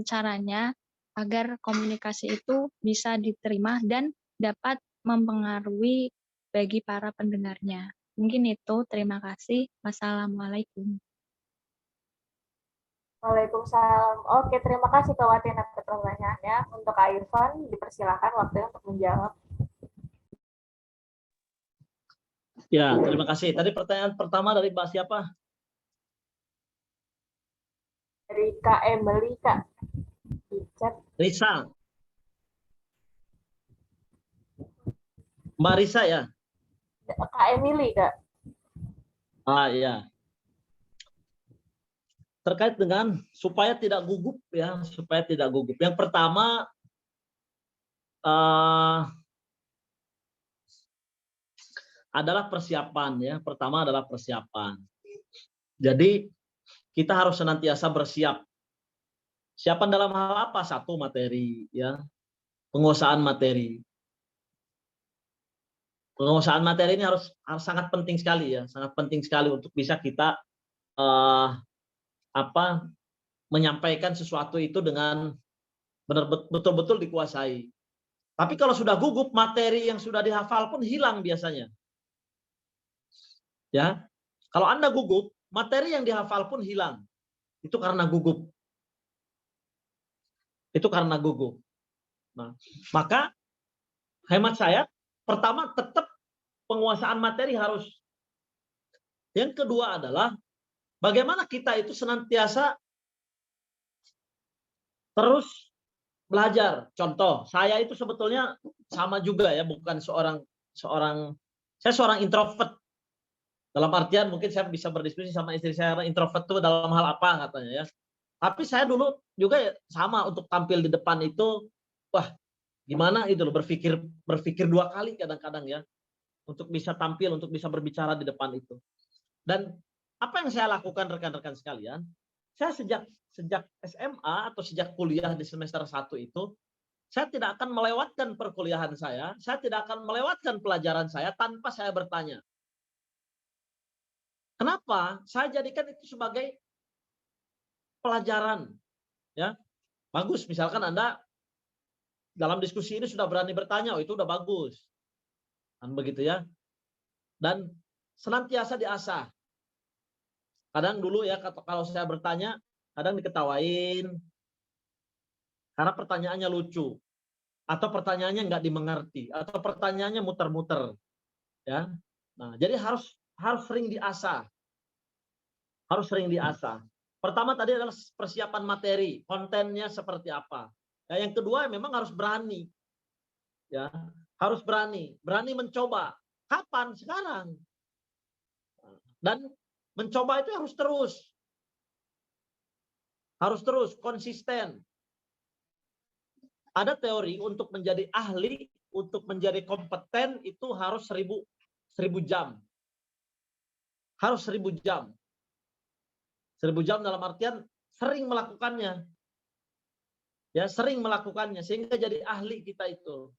caranya agar komunikasi itu bisa diterima dan dapat mempengaruhi bagi para pendengarnya. Mungkin itu, terima kasih. Wassalamualaikum. Waalaikumsalam. Oke, terima kasih Kak Watin atas pertanyaannya. Untuk Kak Irfan, dipersilakan waktunya untuk menjawab. Ya, terima kasih. Tadi pertanyaan pertama dari Mbak siapa? Dari Kak Emily, Kak. Di chat. Risa. Mbak Risa ya? Kak Emily, Kak. Iya. Terkait dengan supaya tidak gugup ya, supaya tidak gugup. Yang pertama adalah persiapan ya. Pertama adalah persiapan. Jadi kita harus senantiasa bersiap. Siapan dalam hal apa? Satu, materi ya. Penguasaan materi. Penguasaan materi ini harus sangat penting sekali ya, sangat penting sekali untuk bisa kita menyampaikan sesuatu itu dengan betul-betul dikuasai. Tapi kalau sudah gugup, materi yang sudah dihafal pun hilang biasanya. Ya, kalau Anda gugup, materi yang dihafal pun hilang. Itu karena gugup. Itu karena gugup. Nah, maka hemat saya, pertama tetap penguasaan materi harus. Yang kedua adalah bagaimana kita itu senantiasa terus belajar. Contoh, saya itu sebetulnya sama juga ya, bukan saya seorang introvert. Dalam artian mungkin saya bisa berdiskusi sama istri saya, introvert itu dalam hal apa katanya ya. Tapi saya dulu juga ya sama untuk tampil di depan itu, wah gimana itu loh, berpikir 2 kali kadang-kadang ya untuk bisa tampil, untuk bisa berbicara di depan itu. Dan apa yang saya lakukan rekan-rekan sekalian, saya sejak SMA atau sejak kuliah di semester 1 itu, saya tidak akan melewatkan perkuliahan saya tidak akan melewatkan pelajaran saya tanpa saya bertanya. Kenapa? Saya jadikan itu sebagai pelajaran. Ya, bagus. Misalkan Anda dalam diskusi ini sudah berani bertanya, oh itu udah bagus. Kan begitu ya. Dan senantiasa diasah. Kadang dulu ya kalau saya bertanya, kadang diketawain karena pertanyaannya lucu, atau pertanyaannya nggak dimengerti, atau pertanyaannya muter-muter. Ya, nah jadi harus sering diasah. Harus sering diasah. Pertama tadi adalah persiapan materi, kontennya seperti apa. Ya, yang kedua memang harus berani. Ya, harus berani mencoba. Kapan? Sekarang. Dan mencoba itu harus terus. Harus terus, konsisten. Ada teori untuk menjadi ahli, untuk menjadi kompeten itu harus 1000 jam. Harus 1000 jam. 1000 jam dalam artian sering melakukannya. Ya, sering melakukannya sehingga jadi ahli kita itu.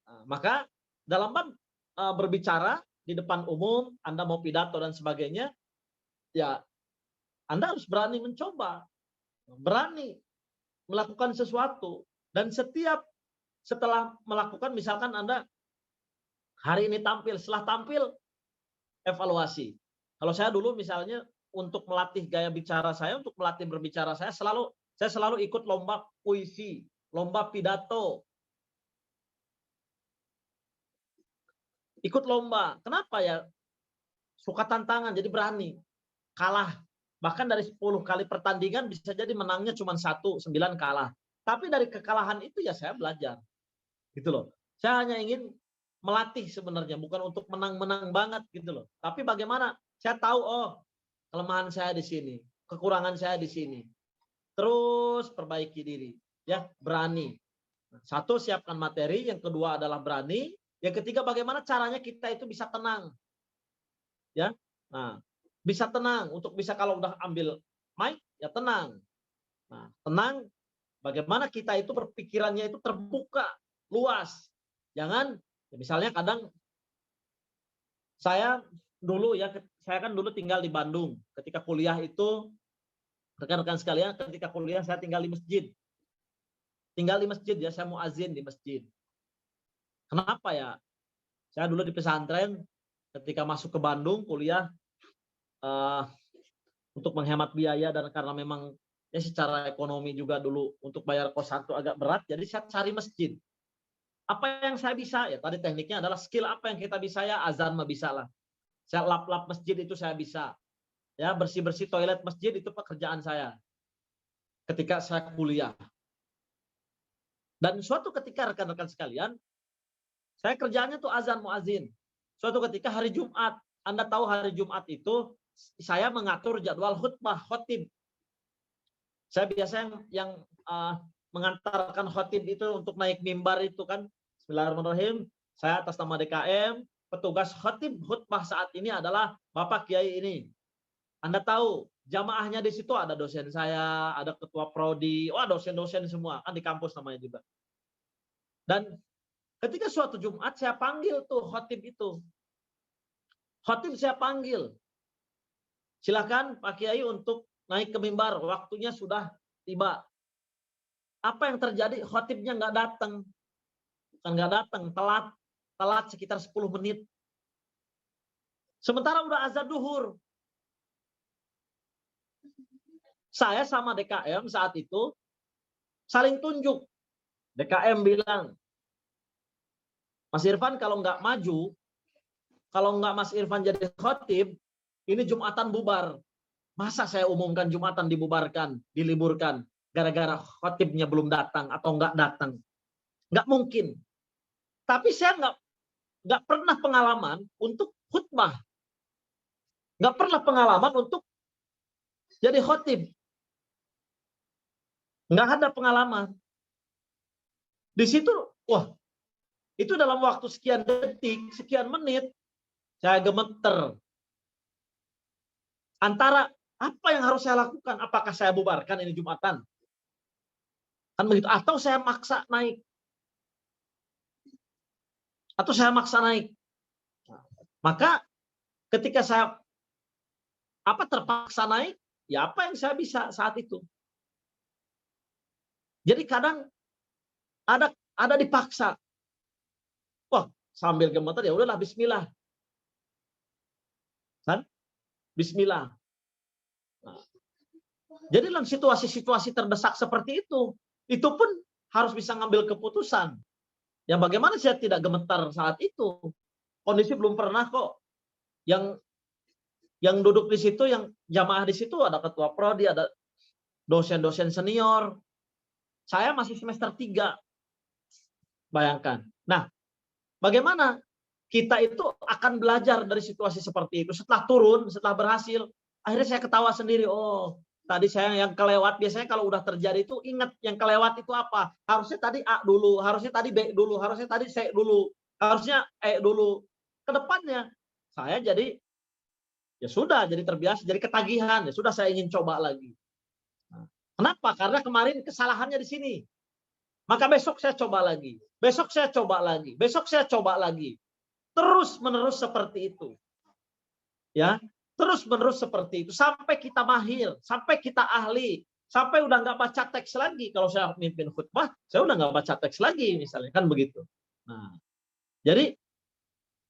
Nah, maka dalam bab berbicara di depan umum, Anda mau pidato dan sebagainya, ya Anda harus berani mencoba. Berani melakukan sesuatu, dan setelah melakukan, misalkan Anda hari ini tampil, setelah tampil evaluasi. Kalau saya dulu misalnya untuk melatih gaya bicara saya, untuk melatih berbicara saya selalu ikut lomba puisi, lomba pidato. Ikut lomba. Kenapa ya? Suka tantangan, jadi berani. Kalah. Bahkan dari 10 kali pertandingan bisa jadi menangnya cuma 1, 9 kalah. Tapi dari kekalahan itu ya saya belajar. Gitu loh. Saya hanya ingin melatih sebenarnya, bukan untuk menang-menang banget gitu loh. Tapi bagaimana saya tahu, oh kelemahan saya di sini, kekurangan saya di sini. Terus perbaiki diri. Ya, berani. Satu, siapkan materi. Yang kedua adalah berani. Yang ketiga, bagaimana caranya kita itu bisa tenang. Ya, nah, bisa tenang. Untuk bisa kalau udah ambil mic, ya tenang. Nah, tenang. Bagaimana kita itu berpikirannya itu terbuka, luas. Jangan, ya misalnya kadang saya kan dulu tinggal di Bandung. Ketika kuliah itu, rekan-rekan sekalian, ketika kuliah saya tinggal di masjid. Tinggal di masjid ya, saya muazin di masjid. Kenapa ya? Saya dulu di pesantren, ketika masuk ke Bandung kuliah, untuk menghemat biaya dan karena memang ya secara ekonomi juga dulu untuk bayar kosan itu agak berat, jadi saya cari masjid. Apa yang saya bisa? Ya tadi tekniknya adalah skill apa yang kita bisa ya, azan mah bisa lah. Saya lap-lap masjid itu saya bisa. Ya, bersih-bersih toilet masjid itu pekerjaan saya ketika saya kuliah. Dan suatu ketika rekan-rekan sekalian, saya kerjaannya tuh azan muazin. Suatu ketika hari Jumat, Anda tahu hari Jumat itu saya mengatur jadwal khutbah khotib. Saya biasa yang mengantarkan khotib itu untuk naik mimbar itu kan. Bismillahirrahmanirrahim. Saya atas nama DKM, petugas khotib khutbah saat ini adalah Bapak Kiai ini. Anda tahu, jamaahnya di situ ada dosen saya, ada ketua prodi, wah dosen-dosen semua, kan di kampus namanya juga. Dan ketika suatu Jumat saya panggil tuh khotib itu. Khotib saya panggil. Silakan Pak Kiai untuk naik ke mimbar, waktunya sudah tiba. Apa yang terjadi? Khotibnya nggak datang. Bukan nggak datang, telat sekitar 10 menit. Sementara udah azan duhur. Saya sama DKM saat itu saling tunjuk. DKM bilang, Mas Irfan kalau nggak maju, kalau nggak Mas Irfan jadi khotib, ini Jumatan bubar. Masa saya umumkan Jumatan dibubarkan, diliburkan, gara-gara khotibnya belum datang atau nggak datang? Nggak mungkin. Tapi saya nggak pernah pengalaman untuk khutbah. Nggak pernah pengalaman untuk jadi khotib. Nggak ada pengalaman. Di situ, wah, itu dalam waktu sekian detik, sekian menit, saya gemeter. Antara apa yang harus saya lakukan? Apakah saya bubarkan ini Jumatan? Kan begitu. Atau saya maksa naik. Atau saya maksa naik. Maka ketika saya terpaksa naik, ya apa yang saya bisa saat itu. Jadi kadang ada dipaksa. Wah, sambil gemeter ya udahlah bismillah. Kan? Bismillah. Nah, jadi dalam situasi-situasi terdesak seperti itu pun harus bisa ngambil keputusan. Ya bagaimana saya tidak gemetar saat itu? Kondisi belum pernah kok. Yang duduk di situ, yang jamaah di situ ada ketua prodi, ada dosen-dosen senior. Saya masih semester 3. Bayangkan. Nah, bagaimana kita itu akan belajar dari situasi seperti itu. Setelah turun, setelah berhasil, akhirnya saya ketawa sendiri. Oh, tadi saya yang kelewat. Biasanya kalau udah terjadi itu ingat yang kelewat itu apa. Harusnya tadi A dulu, harusnya tadi B dulu, harusnya tadi C dulu, harusnya E dulu. Kedepannya saya jadi, ya sudah, jadi terbiasa, jadi ketagihan. Ya sudah, saya ingin coba lagi. Nah, kenapa? Karena kemarin kesalahannya di sini. Maka besok saya coba lagi. Besok saya coba lagi. Besok saya coba lagi. Terus menerus seperti itu. Ya, terus menerus seperti itu sampai kita mahir, sampai kita ahli, sampai udah nggak baca teks lagi. Kalau saya mimpin khutbah, saya udah nggak baca teks lagi misalnya, kan begitu. Nah, jadi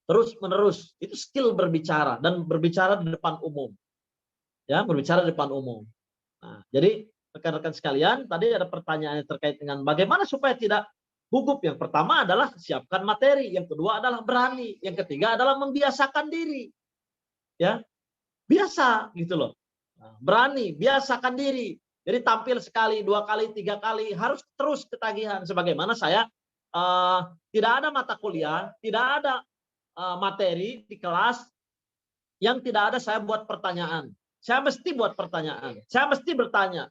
terus menerus itu skill berbicara dan berbicara di depan umum. Ya, berbicara di depan umum. Nah, jadi rekan-rekan sekalian, tadi ada pertanyaan terkait dengan bagaimana supaya tidak gugup. Yang pertama adalah siapkan materi, yang kedua adalah berani, yang ketiga adalah membiasakan diri. Ya, biasa gitu loh. Nah, berani, biasakan diri. Jadi tampil sekali, 2 kali, 3 kali, harus terus ketagihan. Sebagaimana saya tidak ada mata kuliah, tidak ada materi di kelas yang tidak ada saya buat pertanyaan. Saya mesti buat pertanyaan. Saya mesti bertanya.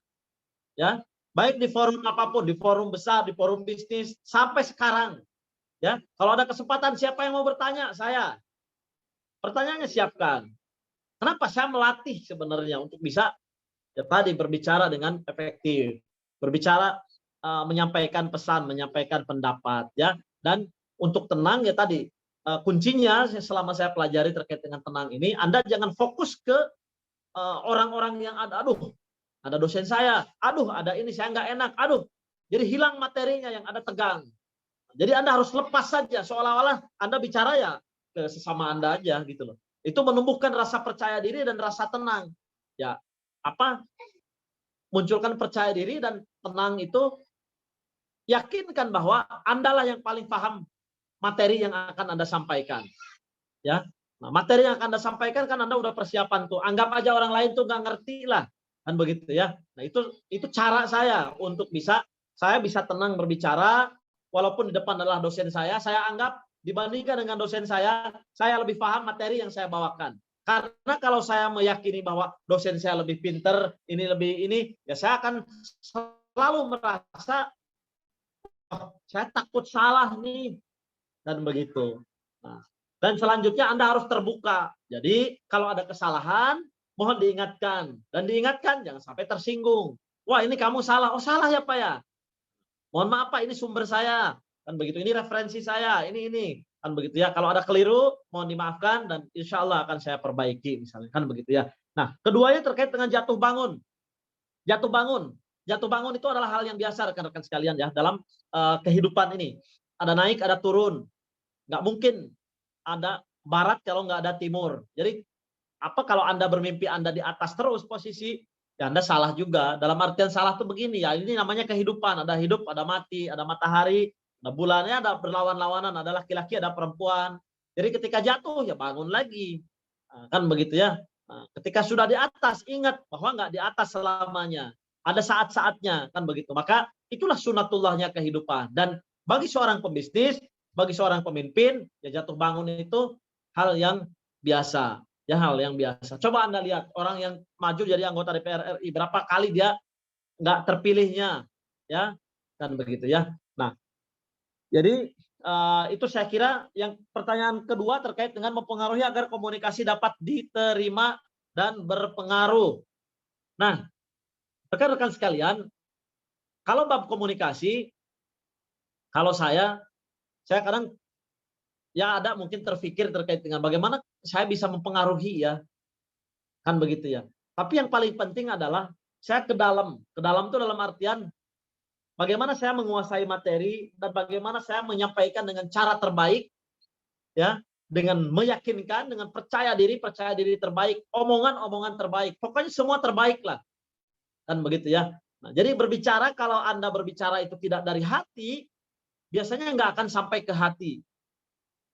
Ya, baik di forum apapun, di forum besar, di forum bisnis, sampai sekarang. Ya, kalau ada kesempatan siapa yang mau bertanya, saya. Pertanyaannya siapkan. Kenapa saya melatih sebenarnya untuk bisa ya tadi berbicara dengan efektif, berbicara menyampaikan pesan, menyampaikan pendapat, ya. Dan untuk tenang ya tadi kuncinya selama saya pelajari terkait dengan tenang ini, Anda jangan fokus ke orang-orang yang ada dosen saya, ada ini saya nggak enak, jadi hilang materinya, yang ada tegang. Jadi Anda harus lepas saja, seolah-olah Anda bicara ya ke sesama Anda aja gitu loh. Itu menumbuhkan rasa percaya diri dan rasa tenang. Ya, munculkan percaya diri dan tenang itu, yakinkan bahwa Andalah yang paling paham materi yang akan Anda sampaikan. Ya, nah, materi yang akan Anda sampaikan kan Anda udah persiapan tuh. Anggap aja orang lain tuh nggak ngerti lah. Kan begitu ya. Nah, itu cara saya untuk saya bisa tenang berbicara walaupun di depan adalah dosen saya anggap dibandingkan dengan dosen saya lebih paham materi yang saya bawakan. Karena kalau saya meyakini bahwa dosen saya lebih pinter, ya saya akan selalu merasa saya takut salah nih. Dan begitu. Nah, dan selanjutnya Anda harus terbuka. Jadi kalau ada kesalahan, mohon diingatkan. Dan diingatkan, jangan sampai tersinggung. Wah, ini kamu salah. Oh, salah ya Pak ya? Mohon maaf Pak, ini sumber saya. Kan begitu. Ini referensi saya. Ini. Kan begitu ya. Kalau ada keliru, mohon dimaafkan. Dan insya Allah akan saya perbaiki. Misalnya. Kan begitu ya. Nah, keduanya terkait dengan jatuh bangun. Jatuh bangun itu adalah hal yang biasa rekan-rekan sekalian ya. Dalam kehidupan ini. Ada naik, ada turun. Nggak mungkin ada barat kalau nggak ada timur. Jadi kalau Anda bermimpi Anda di atas terus posisi, ya Anda salah juga. Dalam artian salah tuh begini ya, ini namanya kehidupan. Ada hidup, ada mati, ada matahari, Nah, bulannya ada berlawan-lawanan, ada laki-laki, ada perempuan. Jadi ketika jatuh ya bangun lagi. Nah, kan begitu ya. Nah, ketika sudah di atas, ingat bahwa nggak di atas selamanya. Ada saat-saatnya, kan begitu. Maka itulah sunatullahnya kehidupan. Dan bagi seorang pembisnis, bagi seorang pemimpin, ya jatuh bangun itu hal yang biasa. Ya hal yang biasa. Coba Anda lihat orang yang maju jadi anggota DPR RI, berapa kali dia nggak terpilihnya, ya kan begitu ya. Nah, jadi itu saya kira yang pertanyaan kedua terkait dengan mempengaruhi agar komunikasi dapat diterima dan berpengaruh. Nah, rekan-rekan sekalian, kalau bab komunikasi, kalau saya kadang ya ada mungkin terfikir terkait dengan bagaimana saya bisa mempengaruhi ya, kan begitu ya. Tapi yang paling penting adalah saya ke dalam itu dalam artian bagaimana saya menguasai materi dan bagaimana saya menyampaikan dengan cara terbaik, ya, dengan meyakinkan, dengan percaya diri terbaik, omongan terbaik, pokoknya semua terbaik lah, kan begitu ya. Nah, jadi berbicara, kalau Anda berbicara itu tidak dari hati, biasanya nggak akan sampai ke hati.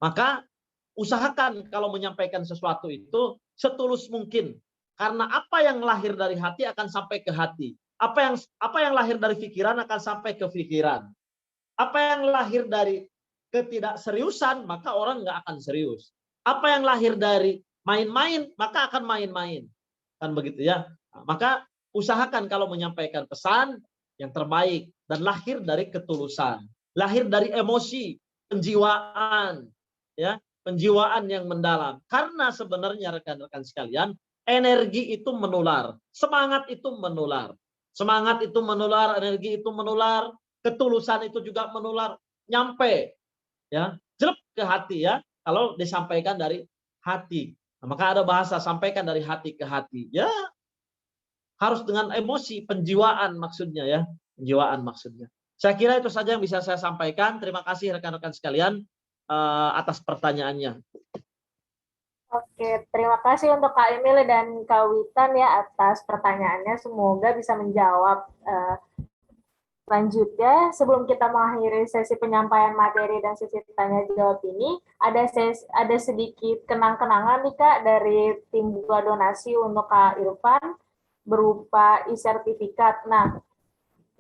Maka usahakan kalau menyampaikan sesuatu itu setulus mungkin, karena apa yang lahir dari hati akan sampai ke hati. Apa yang lahir dari pikiran akan sampai ke pikiran. Apa yang lahir dari ketidakseriusan, maka orang nggak akan serius. Apa yang lahir dari main-main, maka akan main-main. Kan begitu ya. Nah, maka usahakan kalau menyampaikan pesan yang terbaik dan lahir dari ketulusan, lahir dari emosi, penjiwaan, ya, penjiwaan yang mendalam. Karena sebenarnya rekan-rekan sekalian, energi itu menular, semangat itu menular. Semangat itu menular, energi itu menular, ketulusan itu juga menular, nyampe ya, jelek ke hati ya, kalau disampaikan dari hati. Nah, maka ada bahasa sampaikan dari hati ke hati. Ya, harus dengan emosi, penjiwaan maksudnya ya, penjiwaan maksudnya. Saya kira itu saja yang bisa saya sampaikan. Terima kasih rekan-rekan sekalian atas pertanyaannya. Oke, terima kasih untuk Kak Emil dan Kak Witan ya atas pertanyaannya. Semoga bisa menjawab selanjutnya. Sebelum kita mengakhiri sesi penyampaian materi dan sesi tanya jawab ini, ada sedikit kenang-kenangan nih Kak dari tim Buka Donasi untuk Kak Irfan berupa e-sertifikat. Nah,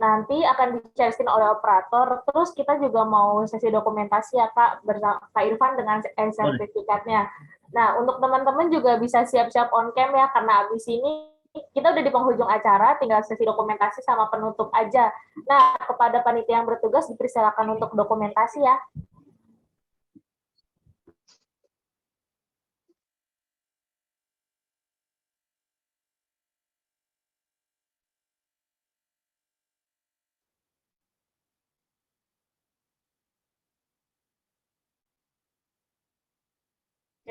nanti akan dicariin oleh operator. Terus kita juga mau sesi dokumentasi ya Kak bersama Kak Irfan dengan sertifikatnya. Nah, untuk teman-teman juga bisa siap-siap on cam ya, karena abis ini kita udah di penghujung acara, tinggal sesi dokumentasi sama penutup aja. Nah, kepada panitia yang bertugas dipersilakan untuk dokumentasi ya.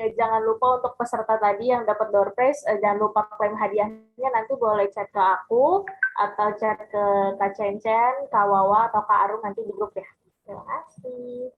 Ya, jangan lupa untuk peserta tadi yang dapat door prize, jangan lupa klaim hadiahnya, nanti boleh chat ke aku atau chat ke Kak Cencen, Kak Wawa, atau Kak Arum nanti di grup ya. Terima kasih.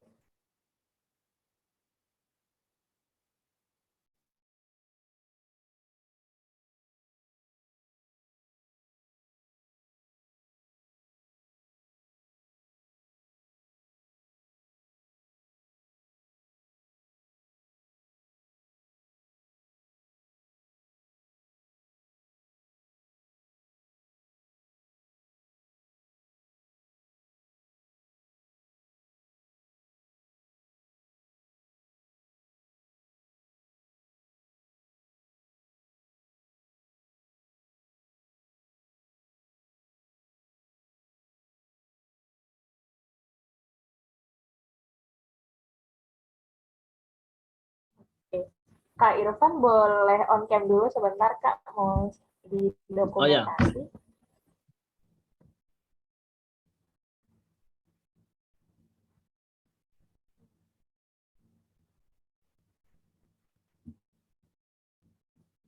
Oke. Kak Irfan boleh on cam dulu sebentar Kak, mau di Oh ya, dokumentasi.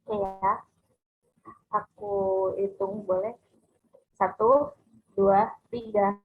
Oke ya, aku hitung boleh. 1, 2, 3.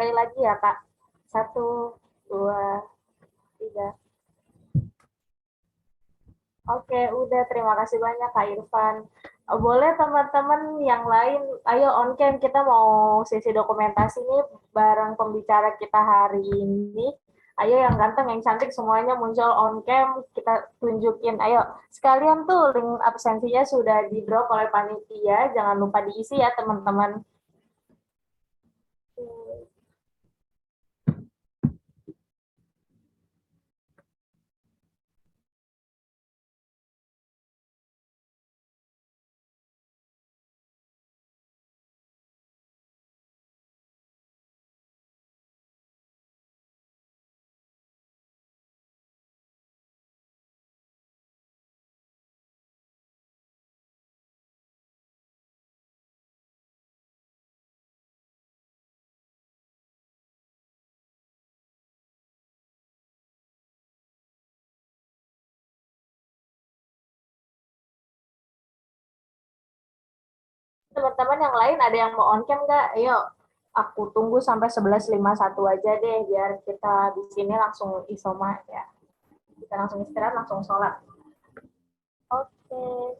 Sekali lagi ya Kak. 1, 2, 3. Oke, udah. Terima kasih banyak Kak Irfan. Boleh teman-teman yang lain, ayo on cam, kita mau sesi dokumentasi nih bareng pembicara kita hari ini. Ayo yang ganteng, yang cantik semuanya muncul on cam, kita tunjukin. Ayo, sekalian tuh link absensinya sudah di-drop oleh panitia, jangan lupa diisi ya teman-teman. Teman-teman yang lain ada yang mau on cam nggak? Ayo, aku tunggu sampai 11.51 aja deh, biar kita di sini langsung isoma ya. Kita langsung istirahat, langsung sholat. Oke.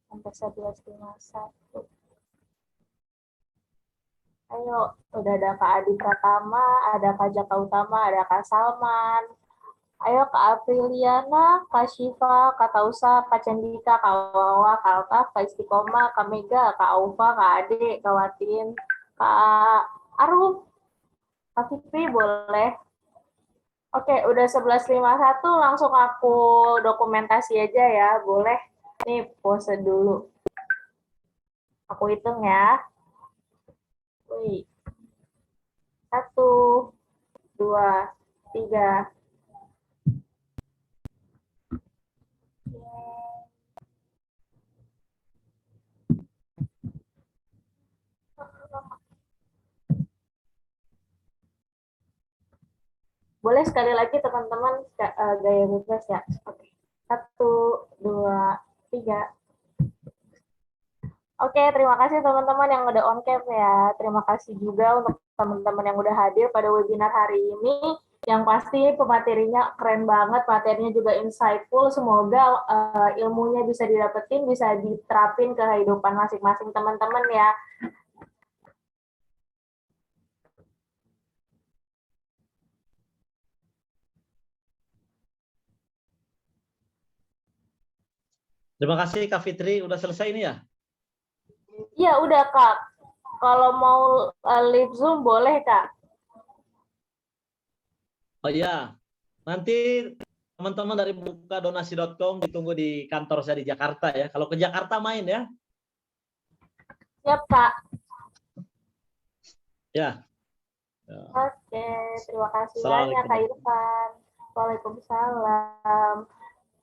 Sampai 11.51. Ayo, udah ada Kak Adi Pratama, ada Kak Jaka Utama, ada Kak Salman. Ayo Kak Apriliana, Kak Syifa, Kak Tausa, Kak Cendika, Kak Wawa, Kak Altaf, Kak Istiqomah, Kak Mega, Kak Aufa, Kak Ade, Kak Watin, Kak Aruf, Kak Fikri boleh. Oke, udah 11.51, langsung aku dokumentasi aja ya, boleh. Nih, pose dulu. Aku hitung ya. Wih. 1, 2, 3. Boleh sekali lagi teman-teman gaya bebas ya. Oke. 1, 2, 3. Oke, terima kasih teman-teman yang udah on cam ya. Terima kasih juga untuk teman-teman yang udah hadir pada webinar hari ini. Yang pasti pematerinya keren banget, materinya juga insightful. Semoga ilmunya bisa didapetin, bisa diterapin ke kehidupan masing-masing teman-teman ya. Terima kasih Kak Fitri, udah selesai ini ya? Iya, udah Kak. Kalau mau live Zoom boleh Kak. Oh iya, nanti teman-teman dari bukadonasi.com ditunggu di kantor saya di Jakarta ya. Kalau ke Jakarta main ya. Siap Kak. Ya. Oke, terima kasih banyak Kak Irfan. Waalaikumsalam.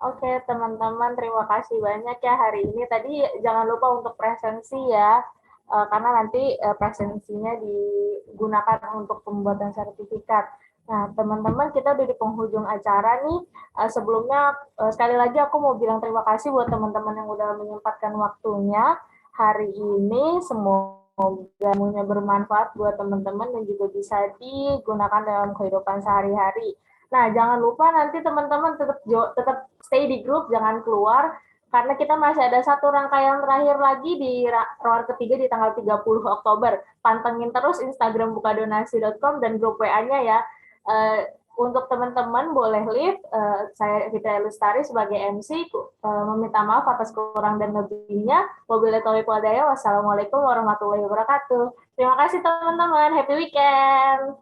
Oke, teman-teman, terima kasih banyak ya hari ini. Tadi jangan lupa untuk presensi ya, karena nanti presensinya digunakan untuk pembuatan sertifikat. Nah, teman-teman, kita udah di penghujung acara nih. Sebelumnya, sekali lagi aku mau bilang terima kasih buat teman-teman yang udah menyempatkan waktunya hari ini. Semoga ilmunya bermanfaat buat teman-teman dan juga bisa digunakan dalam kehidupan sehari-hari. Nah, jangan lupa nanti teman-teman tetap stay di grup, jangan keluar, karena kita masih ada satu rangkaian terakhir lagi di round ketiga di tanggal 30 Oktober. Pantengin terus Instagram bukadonasi.com dan grup WA-nya ya. Untuk teman-teman boleh leave, saya Fitri Lustari sebagai MC, meminta maaf atas kurang dan lebihnya. Wabillahi taufiq wal hidayah. Wassalamualaikum warahmatullahi wabarakatuh. Terima kasih teman-teman, happy weekend.